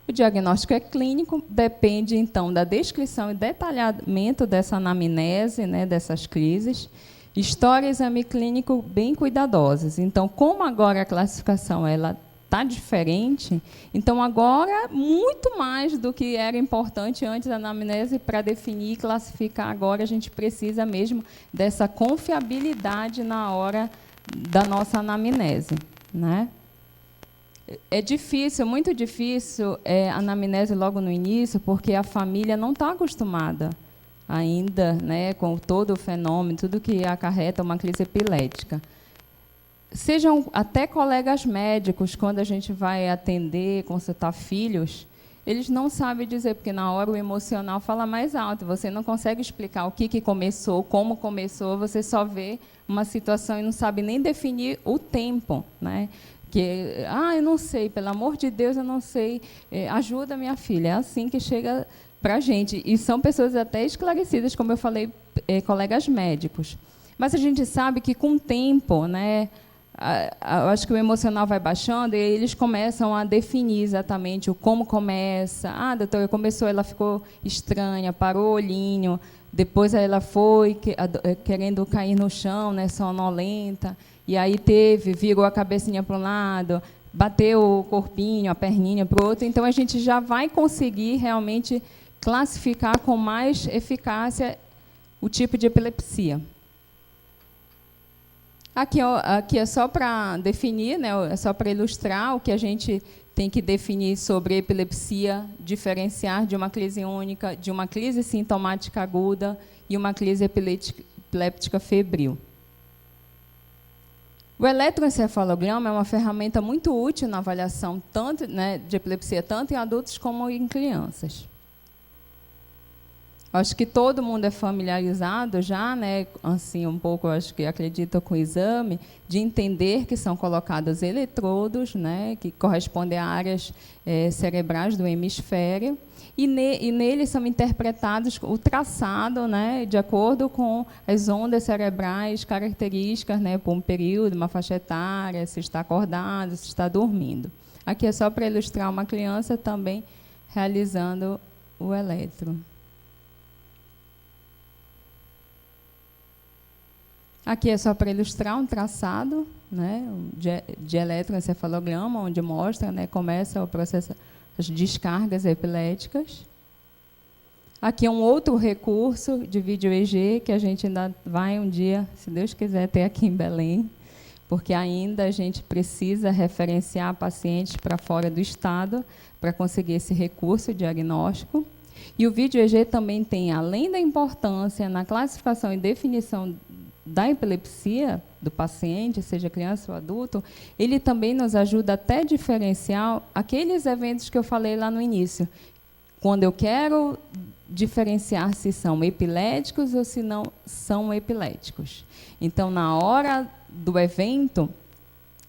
O diagnóstico é clínico, depende, então, da descrição e detalhamento dessa anamnese, né, dessas crises, história e exame clínico bem cuidadosos. Então, como agora a classificação está diferente, então agora, muito mais do que era importante antes da anamnese para definir e classificar, agora a gente precisa mesmo dessa confiabilidade na hora da nossa anamnese, né? É difícil, muito difícil a anamnese logo no início, porque a família não está acostumada ainda, né, com todo o fenômeno, tudo que acarreta uma crise epilética. Sejam até colegas médicos, quando a gente vai atender, consultar filhos, eles não sabem dizer, porque na hora o emocional fala mais alto, você não consegue explicar o que começou, como começou, você só vê uma situação e não sabe nem definir o tempo, né? Que, eu não sei, pelo amor de Deus, eu não sei, ajuda minha filha. É assim que chega para a gente. E são pessoas até esclarecidas, como eu falei, colegas médicos. Mas a gente sabe que, com o tempo, né, eu acho que o emocional vai baixando e eles começam a definir exatamente o como começa. Doutora, começou, ela ficou estranha, parou o olhinho, depois ela foi querendo cair no chão, né, sonolenta, e aí virou a cabecinha para um lado, bateu o corpinho, a perninha para o outro. Então, a gente já vai conseguir realmente classificar com mais eficácia o tipo de epilepsia. Aqui é só para definir, né, é só para ilustrar o que a gente tem que definir sobre epilepsia, diferenciar de uma crise única, de uma crise sintomática aguda e uma crise epiléptica febril. O eletroencefalograma é uma ferramenta muito útil na avaliação tanto, né, de epilepsia, tanto em adultos como em crianças. Acho que todo mundo é familiarizado já, né, assim, um pouco, acho que acredita com o exame, de entender que são colocados eletrodos, né, que correspondem a áreas cerebrais do hemisfério, e neles são interpretados o traçado, né, de acordo com as ondas cerebrais características, né, por um período, uma faixa etária, se está acordado, se está dormindo. Aqui é só para ilustrar uma criança também realizando o eletro. Aqui é só para ilustrar um traçado, né, de eletroencefalograma, onde mostra, né, começa o processo, as descargas epiléticas. Aqui é um outro recurso de vídeo EG, que a gente ainda vai um dia, se Deus quiser, ter aqui em Belém, porque ainda a gente precisa referenciar pacientes para fora do estado para conseguir esse recurso diagnóstico. E o vídeo EG também tem, além da importância na classificação e definição da epilepsia do paciente, seja criança ou adulto, ele também nos ajuda até a diferenciar aqueles eventos que eu falei lá no início, quando eu quero diferenciar se são epiléticos ou se não são epiléticos. Então, na hora do evento,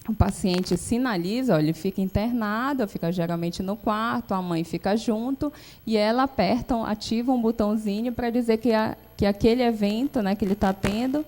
o paciente sinaliza, ele fica internado, fica geralmente no quarto, a mãe fica junto, e ela ativa um botãozinho para dizer que aquele evento, né, que ele está tendo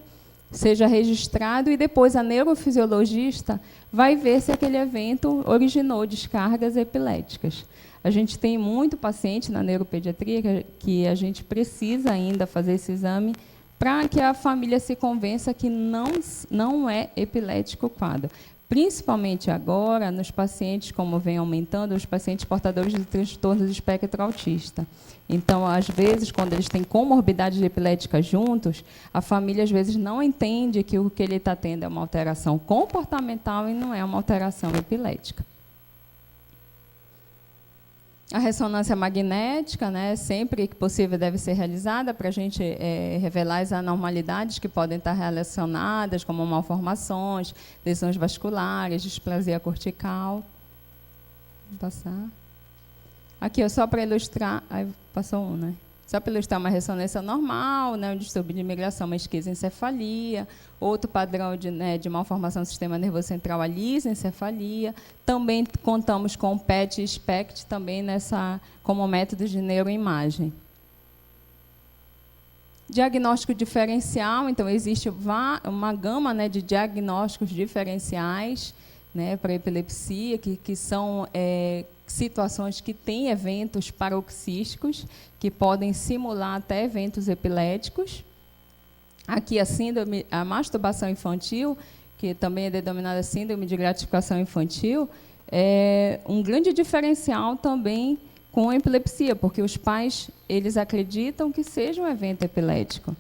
seja registrado e depois a neurofisiologista vai ver se aquele evento originou descargas epiléticas. A gente tem muito paciente na neuropediatria que a gente precisa ainda fazer esse exame para que a família se convença que não é epilético o quadro. Principalmente agora, nos pacientes, como vem aumentando, os pacientes portadores de transtorno do espectro autista. Então, às vezes, quando eles têm comorbidades epiléticas juntos, a família, às vezes, não entende que o que ele está tendo é uma alteração comportamental e não é uma alteração epilética. A ressonância magnética, né, sempre que possível, deve ser realizada para a gente revelar as anormalidades que podem estar relacionadas, como malformações, lesões vasculares, displasia cortical. Vou passar. Aqui, só para ilustrar, aí passou um, né? Só para ilustrar uma ressonância normal, né, um distúrbio de migração, uma esquizoencefalia, outro padrão de malformação do sistema nervoso central, a lisencefalia. Também contamos com o PET e SPECT também como método de neuroimagem. Diagnóstico diferencial, então existe uma gama, né, de diagnósticos diferenciais, né, para epilepsia, que são situações que têm eventos paroxísticos, que podem simular até eventos epiléticos. Aqui a masturbação infantil, que também é denominada síndrome de gratificação infantil, é um grande diferencial também com a epilepsia, porque os pais eles acreditam que seja um evento epilético.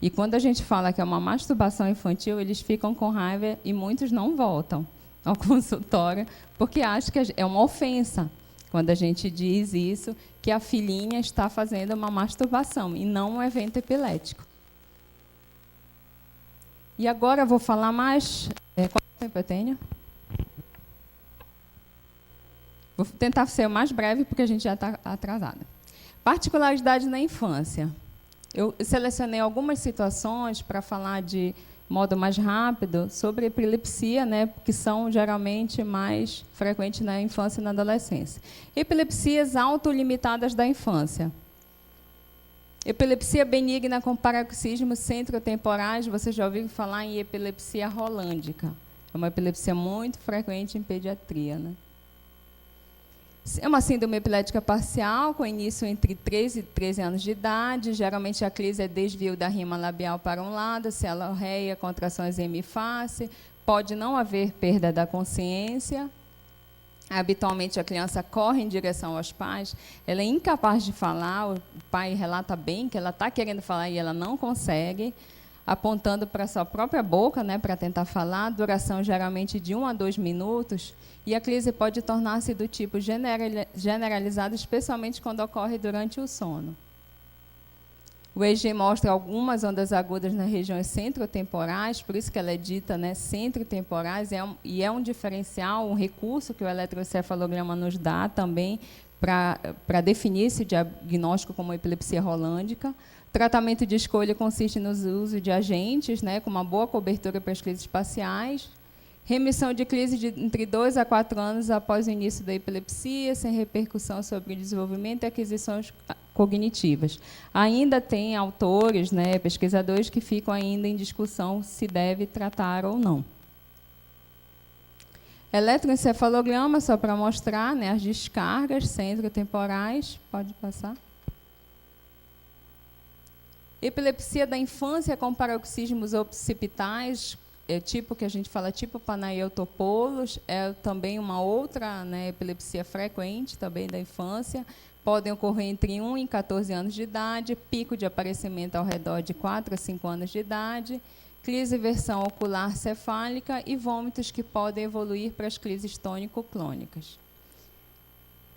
E quando a gente fala que é uma masturbação infantil, eles ficam com raiva e muitos não voltam ao consultório, porque acham que é uma ofensa quando a gente diz isso, que a filhinha está fazendo uma masturbação e não um evento epilético. E agora eu vou falar mais... quanto tempo eu tenho? Vou tentar ser o mais breve, porque a gente já está atrasada. Particularidades na infância. Eu selecionei algumas situações para falar de modo mais rápido sobre epilepsia, né, que são geralmente mais frequentes na infância e na adolescência. Epilepsias autolimitadas da infância. Epilepsia benigna com paroxismos centrotemporais, você já ouviu falar em epilepsia rolândica. É uma epilepsia muito frequente em pediatria, né? É uma síndrome epilética parcial, com início entre 3 e 13 anos de idade. Geralmente, a crise é desvio da rima labial para um lado, celalorreia, contrações hemiface. Pode não haver perda da consciência. Habitualmente, a criança corre em direção aos pais. Ela é incapaz de falar. O pai relata bem que ela está querendo falar e ela não consegue, apontando para a sua própria boca, né, para tentar falar. Duração, geralmente, de 1 a 2 minutos. E a crise pode tornar-se do tipo generalizado, especialmente quando ocorre durante o sono. O EEG mostra algumas ondas agudas nas regiões centrotemporais, por isso que ela é dita, né, centrotemporais, e é um diferencial, um recurso que o eletroencefalograma nos dá também para definir esse diagnóstico como epilepsia rolândica. O tratamento de escolha consiste no uso de agentes, né, com uma boa cobertura para as crises parciais. Remissão de crise entre 2 a 4 anos após o início da epilepsia, sem repercussão sobre o desenvolvimento e aquisições cognitivas. Ainda tem autores, né, pesquisadores, que ficam ainda em discussão se deve tratar ou não. Eletroencefalograma, só para mostrar, né, as descargas centrotemporais. Pode passar. Epilepsia da infância com paroxismos occipitais, tipo que a gente fala tipo Panayiotopolos, é também uma outra, né, epilepsia frequente também da infância. Podem ocorrer entre 1 e 14 anos de idade, pico de aparecimento ao redor de 4 a 5 anos de idade, crise versão ocular cefálica e vômitos que podem evoluir para as crises tônico-clônicas.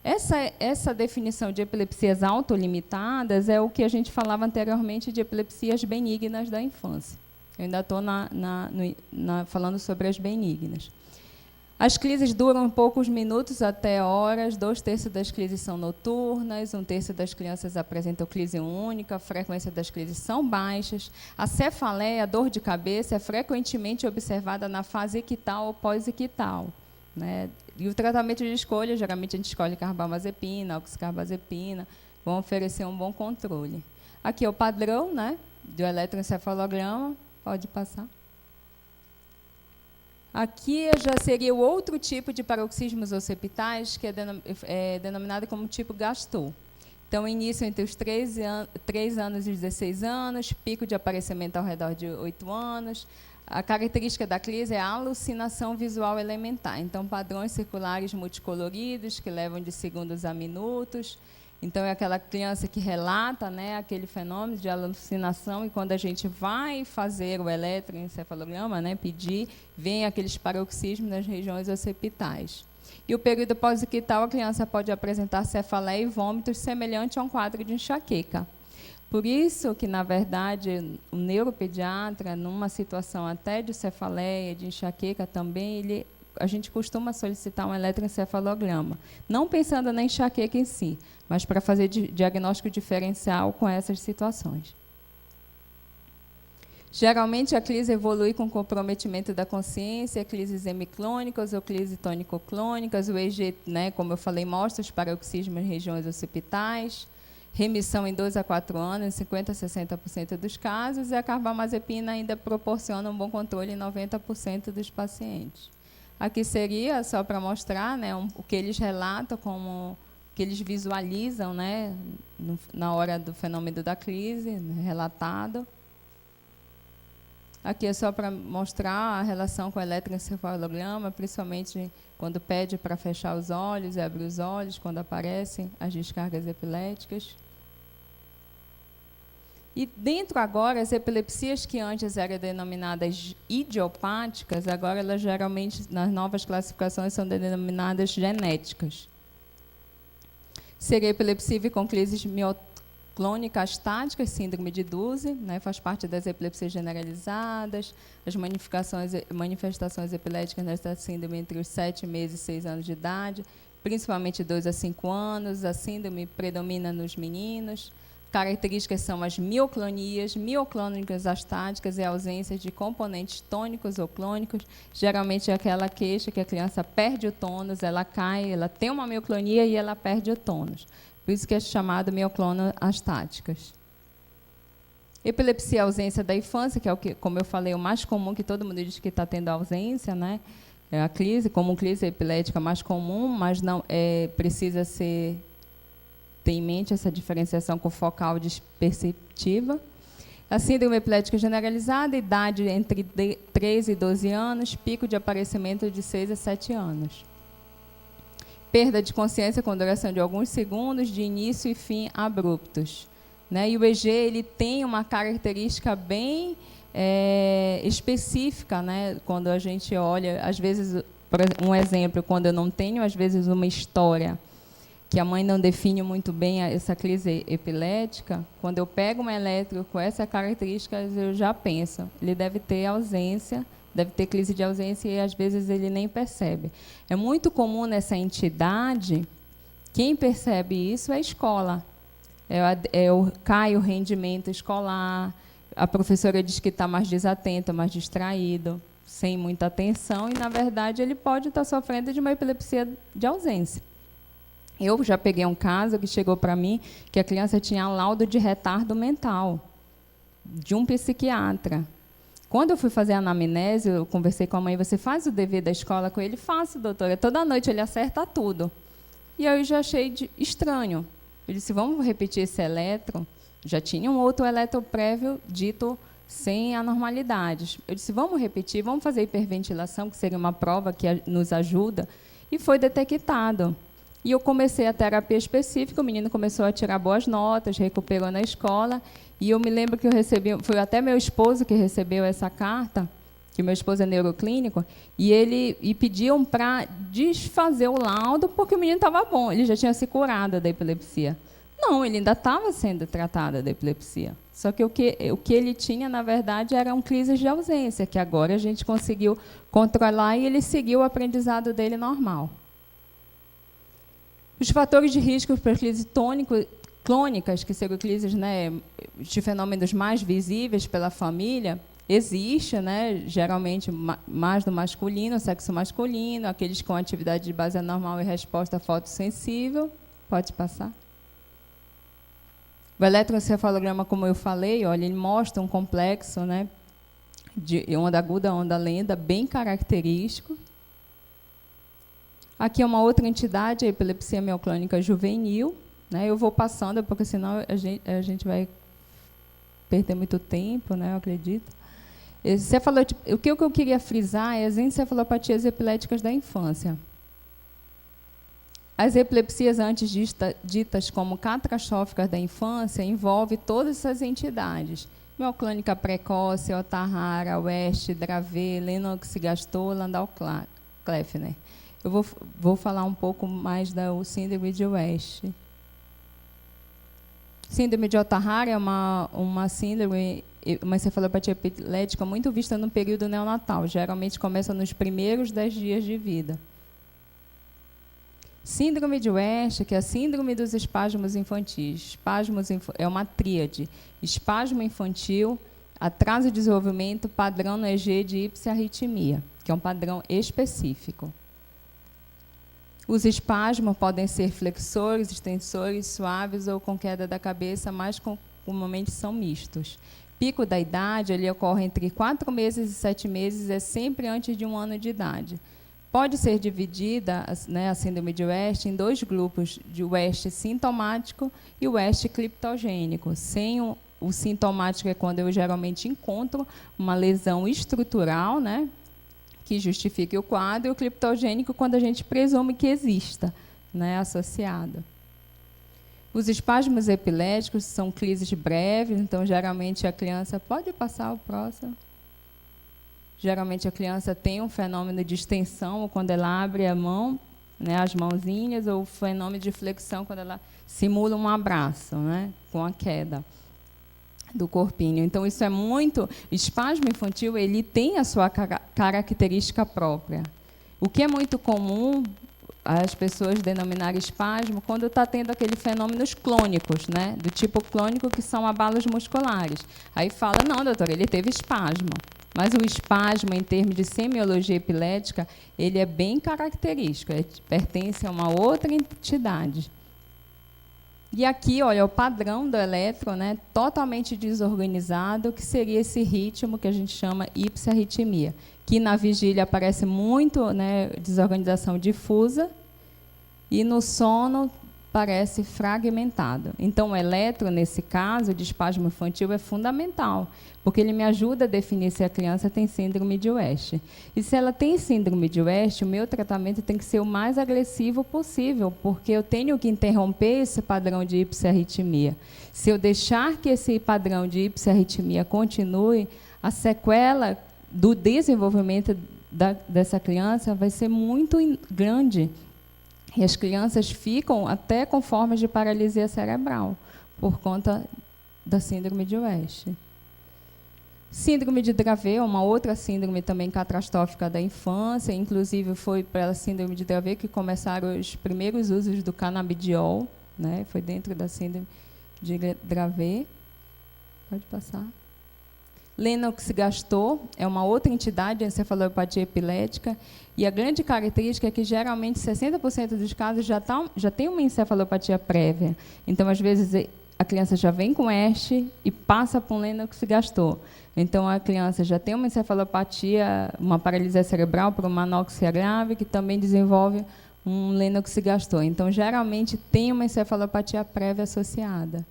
Essa definição de epilepsias autolimitadas é o que a gente falava anteriormente de epilepsias benignas da infância. Eu ainda estou falando sobre as benignas. As crises duram poucos minutos até horas, 2/3 das crises são noturnas, 1/3 das crianças apresentam crise única, a frequência das crises são baixas. A cefaleia, a dor de cabeça, é frequentemente observada na fase equital ou pós-equital, né? E o tratamento de escolha, geralmente a gente escolhe carbamazepina, oxcarbazepina, vão oferecer um bom controle. Aqui é o padrão, né, do eletroencefalograma. Pode passar. Aqui já seria o outro tipo de paroxismos occipitais, que é denominado como tipo Gastou. Então, início entre os 3 anos e os 16 anos, pico de aparecimento ao redor de 8 anos. A característica da crise é a alucinação visual elementar. Então, padrões circulares multicoloridos, que levam de segundos a minutos. Então, é aquela criança que relata, né, aquele fenômeno de alucinação, e quando a gente vai fazer o eletroencefalograma, né, pedir, vem aqueles paroxismos nas regiões occipitais. E o período pós-ictal, a criança pode apresentar cefaleia e vômitos semelhante a um quadro de enxaqueca. Por isso que, na verdade, o neuropediatra, numa situação até de cefaleia, de enxaqueca também, a gente costuma solicitar um eletroencefalograma, não pensando na enxaqueca em si, mas para fazer diagnóstico diferencial com essas situações. Geralmente, a crise evolui com comprometimento da consciência, crises hemiclônicas ou crises tônico-clônicas. O EG, né, como eu falei, mostra os paroxismos em regiões occipitais, remissão em 2 a 4 anos, em 50% a 60% dos casos, e a carbamazepina ainda proporciona um bom controle em 90% dos pacientes. Aqui seria só para mostrar, né, o que eles relatam, como que eles visualizam, né, na hora do fenômeno da crise, né, relatado. Aqui é só para mostrar a relação com o eletroencefalograma, principalmente quando pede para fechar os olhos e abrir os olhos, quando aparecem as descargas epiléticas. E dentro agora, as epilepsias que antes eram denominadas idiopáticas, agora elas geralmente, nas novas classificações, são denominadas genéticas. Seria epilepsia com crises mioclônicas estáticas, síndrome de Duze, né, faz parte das epilepsias generalizadas, as manifestações epiléticas nessa síndrome entre os 7 meses e 6 anos de idade, principalmente 2 a 5 anos, a síndrome predomina nos meninos. Características são as mioclonias, mioclônicas astáticas e a ausência de componentes tônicos ou clônicos. Geralmente é aquela queixa que a criança perde o tônus, ela cai, ela tem uma mioclonia e ela perde o tônus. Por isso que é chamado mioclono astáticas. Epilepsia, ausência da infância, que é o que, como eu falei, o mais comum, que todo mundo diz que está tendo ausência, né? É a crise, como crise epilética mais comum, mas não precisa ser tem em mente essa diferenciação com focal desperceptiva. A síndrome epilética generalizada, idade entre 13 e 12 anos, pico de aparecimento de 6 a 7 anos. Perda de consciência com duração de alguns segundos, de início e fim abruptos. Né? E o EG ele tem uma característica bem específica, né? Quando a gente olha, às vezes, por um exemplo, quando eu não tenho, às vezes, uma história que a mãe não define muito bem essa crise epilética, quando eu pego um eletro com essa característica, eu já penso, ele deve ter ausência, deve ter crise de ausência e, às vezes, ele nem percebe. É muito comum nessa entidade, quem percebe isso é a escola. Cai o rendimento escolar, a professora diz que está mais desatenta, mais distraído, sem muita atenção, e, na verdade, ele pode estar sofrendo de uma epilepsia de ausência. Eu já peguei um caso que chegou para mim que a criança tinha laudo de retardo mental, de um psiquiatra. Quando eu fui fazer a anamnese, eu conversei com a mãe, você faz o dever da escola com ele? Faço, doutora. Toda noite ele acerta tudo. E eu já achei estranho. Eu disse, vamos repetir esse eletro? Já tinha um outro eletro prévio dito sem anormalidades. Eu disse, vamos repetir, vamos fazer hiperventilação, que seria uma prova que nos ajuda. E foi detectado. E eu comecei a terapia específica, o menino começou a tirar boas notas, recuperou na escola, e eu me lembro que eu recebi, foi até meu esposo que recebeu essa carta, que meu esposo é neuroclínico, e pediam para desfazer o laudo, porque o menino estava bom, ele já tinha se curado da epilepsia. Não, ele ainda estava sendo tratado da epilepsia. Só que o que ele tinha, na verdade, eram crises de ausência, que agora a gente conseguiu controlar e ele seguiu o aprendizado dele normal. Os fatores de risco para crises clônicas, que seriam crises, né, de fenômenos mais visíveis pela família, existe, né, geralmente mais no masculino, sexo masculino, aqueles com atividade de base anormal e resposta fotossensível. Pode passar. O eletroencefalograma, como eu falei, olha, ele mostra um complexo, né, de onda aguda, onda lenta, bem característico. Aqui é uma outra entidade, a epilepsia mioclônica juvenil, né? Eu vou passando, porque senão a gente vai perder muito tempo, né? Eu acredito. O que eu queria frisar é as encefalopatias epiléticas da infância. As epilepsias antes ditas como catastróficas da infância envolvem todas essas entidades. Mioclônica precoce, Ohtahara, West, Dravet, Lennox-Gastaut, Landau-Kleffner. Eu vou falar um pouco mais da síndrome de West. Síndrome de Ohtahara é uma síndrome, uma encefalopatia epilética muito vista no período neonatal. Geralmente começa nos primeiros 10 dias de vida. Síndrome de West, que é a síndrome dos espasmos infantis. É uma tríade. Espasmo infantil, atraso de desenvolvimento, padrão no EG de hiperarritmia, que é um padrão específico. Os espasmos podem ser flexores, extensores, suaves ou com queda da cabeça, mas comumente são mistos. Pico da idade, ele ocorre entre 4 meses e 7 meses, é sempre antes de 1 ano de idade. Pode ser dividida, né, a síndrome de West em 2 grupos, de West sintomático e West criptogênico. Sem o sintomático é quando eu geralmente encontro uma lesão estrutural, né, que justifique o quadro, e o criptogênico quando a gente presume que exista, né, associado. Os espasmos epiléticos são crises breves, então geralmente a criança... Pode passar o próximo? Geralmente a criança tem um fenômeno de extensão quando ela abre a mão, né, as mãozinhas, ou o fenômeno de flexão quando ela simula um abraço, né, com a queda do corpinho. Então, isso é muito... Espasmo infantil, ele tem a sua característica própria. O que é muito comum as pessoas denominarem espasmo quando está tendo aqueles fenômenos clônicos, né, do tipo clônico, que são abalos musculares. Aí fala, não, doutora, ele teve espasmo. Mas o espasmo, em termos de semiologia epilética, ele é bem característico, pertence a uma outra entidade. E aqui, olha, o padrão do eletro, né, totalmente desorganizado, que seria esse ritmo que a gente chama hiperarritmia, que na vigília aparece muito, né, desorganização difusa, e no sono parece fragmentado. Então, o eletro, nesse caso, de espasmo infantil, é fundamental, porque ele me ajuda a definir se a criança tem síndrome de West. E se ela tem síndrome de West, o meu tratamento tem que ser o mais agressivo possível, porque eu tenho que interromper esse padrão de hiperarritmia. Se eu deixar que esse padrão de hiperarritmia continue, a sequela do desenvolvimento dessa criança vai ser muito grande. E as crianças ficam até com formas de paralisia cerebral, por conta da síndrome de West. Síndrome de Dravet é uma outra síndrome também catastrófica da infância, inclusive foi pela síndrome de Dravet que começaram os primeiros usos do canabidiol, né? Foi dentro da síndrome de Dravet. Pode passar. Lennox-Gastaut é uma outra entidade de encefalopatia epilética, e a grande característica é que, geralmente, 60% dos casos já tem uma encefalopatia prévia. Então, às vezes, a criança já vem com West e passa para um Lennox-Gastaut. Então, a criança já tem uma encefalopatia, uma paralisia cerebral por uma anóxia grave, que também desenvolve um Lennox-Gastaut. Então, geralmente, tem uma encefalopatia prévia associada.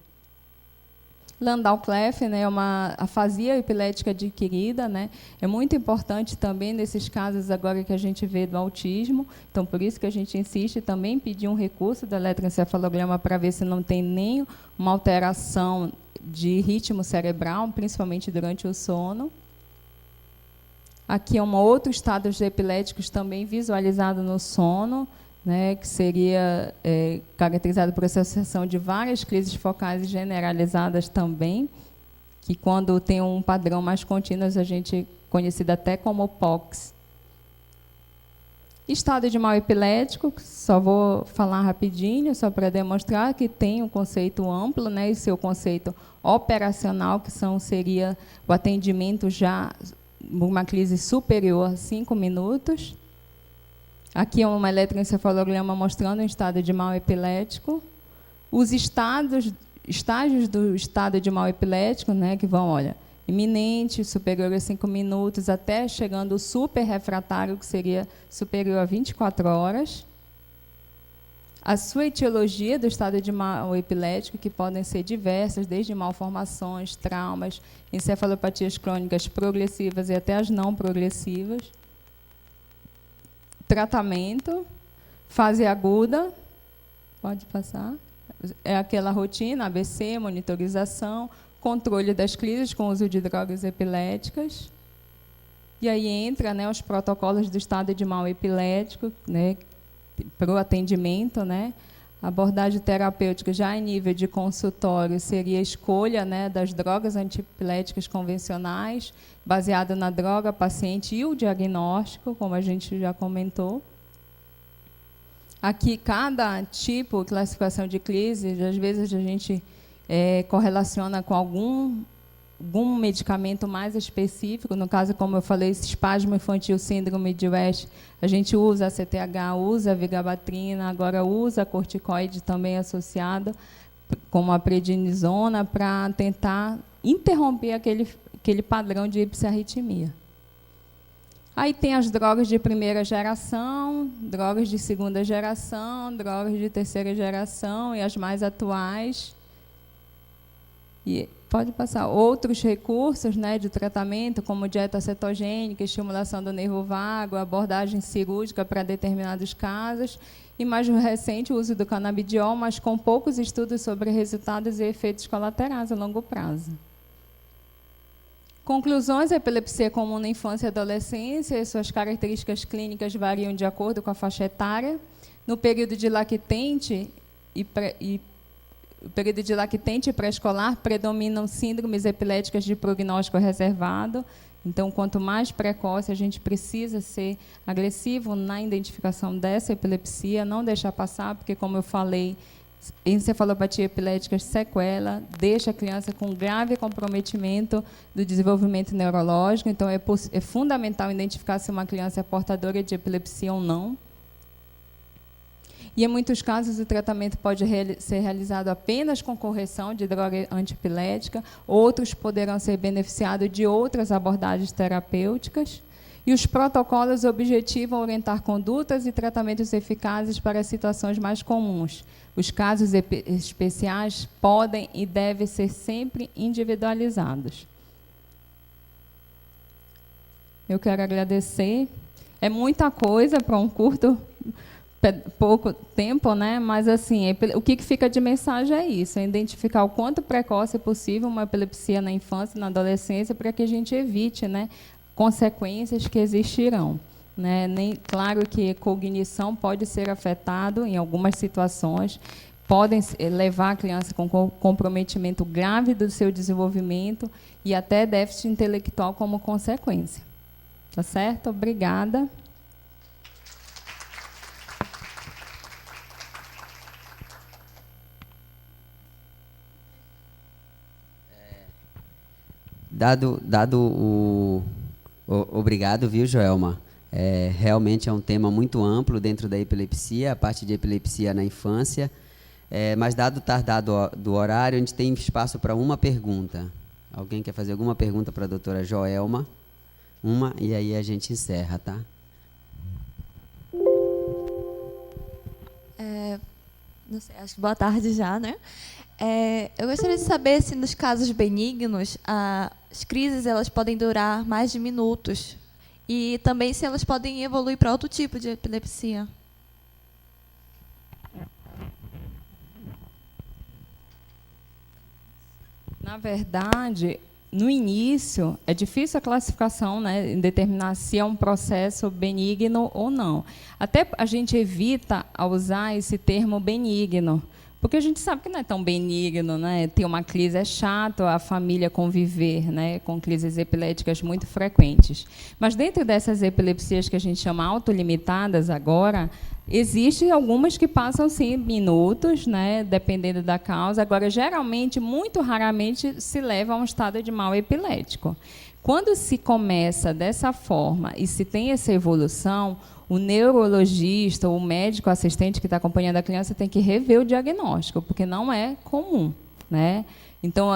Landau-Kleffner, né, é uma afasia epilética adquirida, né, é muito importante também nesses casos agora que a gente vê do autismo, então por isso que a gente insiste também em pedir um recurso do eletroencefalograma para ver se não tem nem uma alteração de ritmo cerebral, principalmente durante o sono. Aqui é um outro estado de epiléticos também visualizado no sono, né, que seria caracterizado por associação de várias crises focais generalizadas também, que quando tem um padrão mais contínuo, a gente conhecido até como POX. Estado de mal epilético, só vou falar rapidinho, só para demonstrar que tem um conceito amplo, né, e seu conceito operacional, que seria o atendimento já uma crise superior a 5 minutos. Aqui é um eletroencefalograma mostrando um estado de mal epilético. Os estágios do estado de mal epilético, né, que vão, olha, iminente, superior a 5 minutos, até chegando o super refratário, que seria superior a 24 horas. A sua etiologia do estado de mal epilético, que podem ser diversas, desde malformações, traumas, encefalopatias crônicas progressivas e até as não progressivas. Tratamento, fase aguda, pode passar, é aquela rotina, ABC, monitorização, controle das crises com uso de drogas epiléticas. E aí entra, né, os protocolos do estado de mal epilético, né, para o atendimento, né? A abordagem terapêutica já em nível de consultório seria a escolha, né, das drogas antiepiléticas convencionais, baseada na droga, paciente e o diagnóstico, como a gente já comentou. Aqui, cada tipo, classificação de crise, às vezes a gente correlaciona com algum medicamento mais específico. No caso, como eu falei, esse espasmo infantil, síndrome de West, a gente usa a CTH, usa a vigabatrina, agora usa a corticoide também associada, como a prednisona, para tentar interromper aquele padrão de ipsiarritmia. Aí tem as drogas de primeira geração, drogas de segunda geração, drogas de terceira geração e as mais atuais. E pode passar outros recursos, né, de tratamento, como dieta cetogênica, estimulação do nervo vago, abordagem cirúrgica para determinados casos, e mais recente o uso do canabidiol, mas com poucos estudos sobre resultados e efeitos colaterais a longo prazo. Conclusões: a epilepsia é comum na infância e adolescência, e suas características clínicas variam de acordo com a faixa etária. No período de lactente e pré-escolar, predominam síndromes epiléticas de prognóstico reservado. Então, quanto mais precoce, a gente precisa ser agressivo na identificação dessa epilepsia, não deixar passar, porque, como eu falei, encefalopatia epilética sequela, deixa a criança com grave comprometimento do desenvolvimento neurológico. Então, é fundamental identificar se uma criança é portadora de epilepsia ou não. E, em muitos casos, o tratamento pode ser realizado apenas com correção de droga antiepilética, outros poderão ser beneficiados de outras abordagens terapêuticas, e os protocolos objetivam orientar condutas e tratamentos eficazes para situações mais comuns. Os casos especiais podem e devem ser sempre individualizados. Eu quero agradecer. É muita coisa para um pouco tempo, né? Mas assim, o que fica de mensagem é isso: é identificar o quanto precoce possível uma epilepsia na infância e na adolescência, para que a gente evite, né, consequências que existirão, né? Claro que cognição pode ser afetado em algumas situações, podem levar a criança com comprometimento grave do seu desenvolvimento e até déficit intelectual como consequência. Tá certo? Obrigada. Obrigado, viu, Joelma? Realmente é um tema muito amplo dentro da epilepsia, a parte de epilepsia na infância. Mas, dado o tardado do horário, a gente tem espaço para uma pergunta. Alguém quer fazer alguma pergunta para a doutora Joelma? Uma, e aí a gente encerra, tá? Não sei, acho que boa tarde já, né? Eu gostaria de saber se, nos casos benignos, as crises elas podem durar mais de minutos, e também se elas podem evoluir para outro tipo de epilepsia. Na verdade, no início, é difícil a classificação, né, em determinar se é um processo benigno ou não. Até a gente evita usar esse termo benigno, porque a gente sabe que não é tão benigno, né? Ter uma crise é chato, a família conviver, né, com crises epiléticas muito frequentes. Mas dentro dessas epilepsias que a gente chama autolimitadas agora, existem algumas que passam, sim, minutos, né, dependendo da causa. Agora, geralmente, muito raramente, se leva a um estado de mal epilético. Quando se começa dessa forma e se tem essa evolução, o neurologista, o médico assistente que está acompanhando a criança tem que rever o diagnóstico, porque não é comum, né? Então,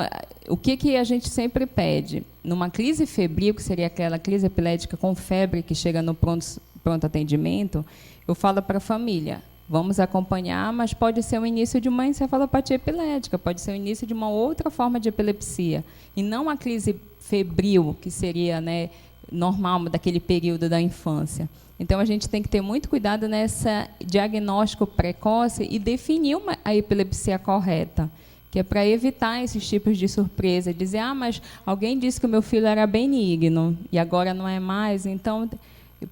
o que a gente sempre pede? Numa crise febril, que seria aquela crise epilética com febre que chega no pronto atendimento, eu falo para a família, vamos acompanhar, mas pode ser o início de uma encefalopatia epilética, pode ser o início de uma outra forma de epilepsia, e não a crise febril, que seria, né, normal daquele período da infância. Então, a gente tem que ter muito cuidado nesse diagnóstico precoce e definir a epilepsia correta, que é para evitar esses tipos de surpresa, dizer, mas alguém disse que o meu filho era benigno e agora não é mais, então,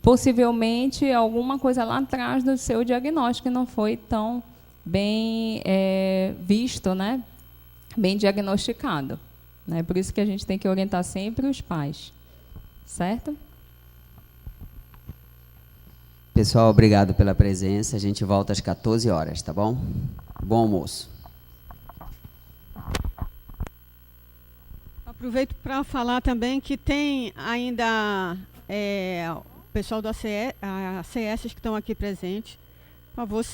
possivelmente, alguma coisa lá atrás do seu diagnóstico não foi tão bem visto, né? Bem diagnosticado. Né? Por isso que a gente tem que orientar sempre os pais. Certo? Pessoal, obrigado pela presença. A gente volta às 14 horas, tá bom? Bom almoço. Aproveito para falar também que tem ainda o pessoal da ACS que estão aqui presentes. Por favor,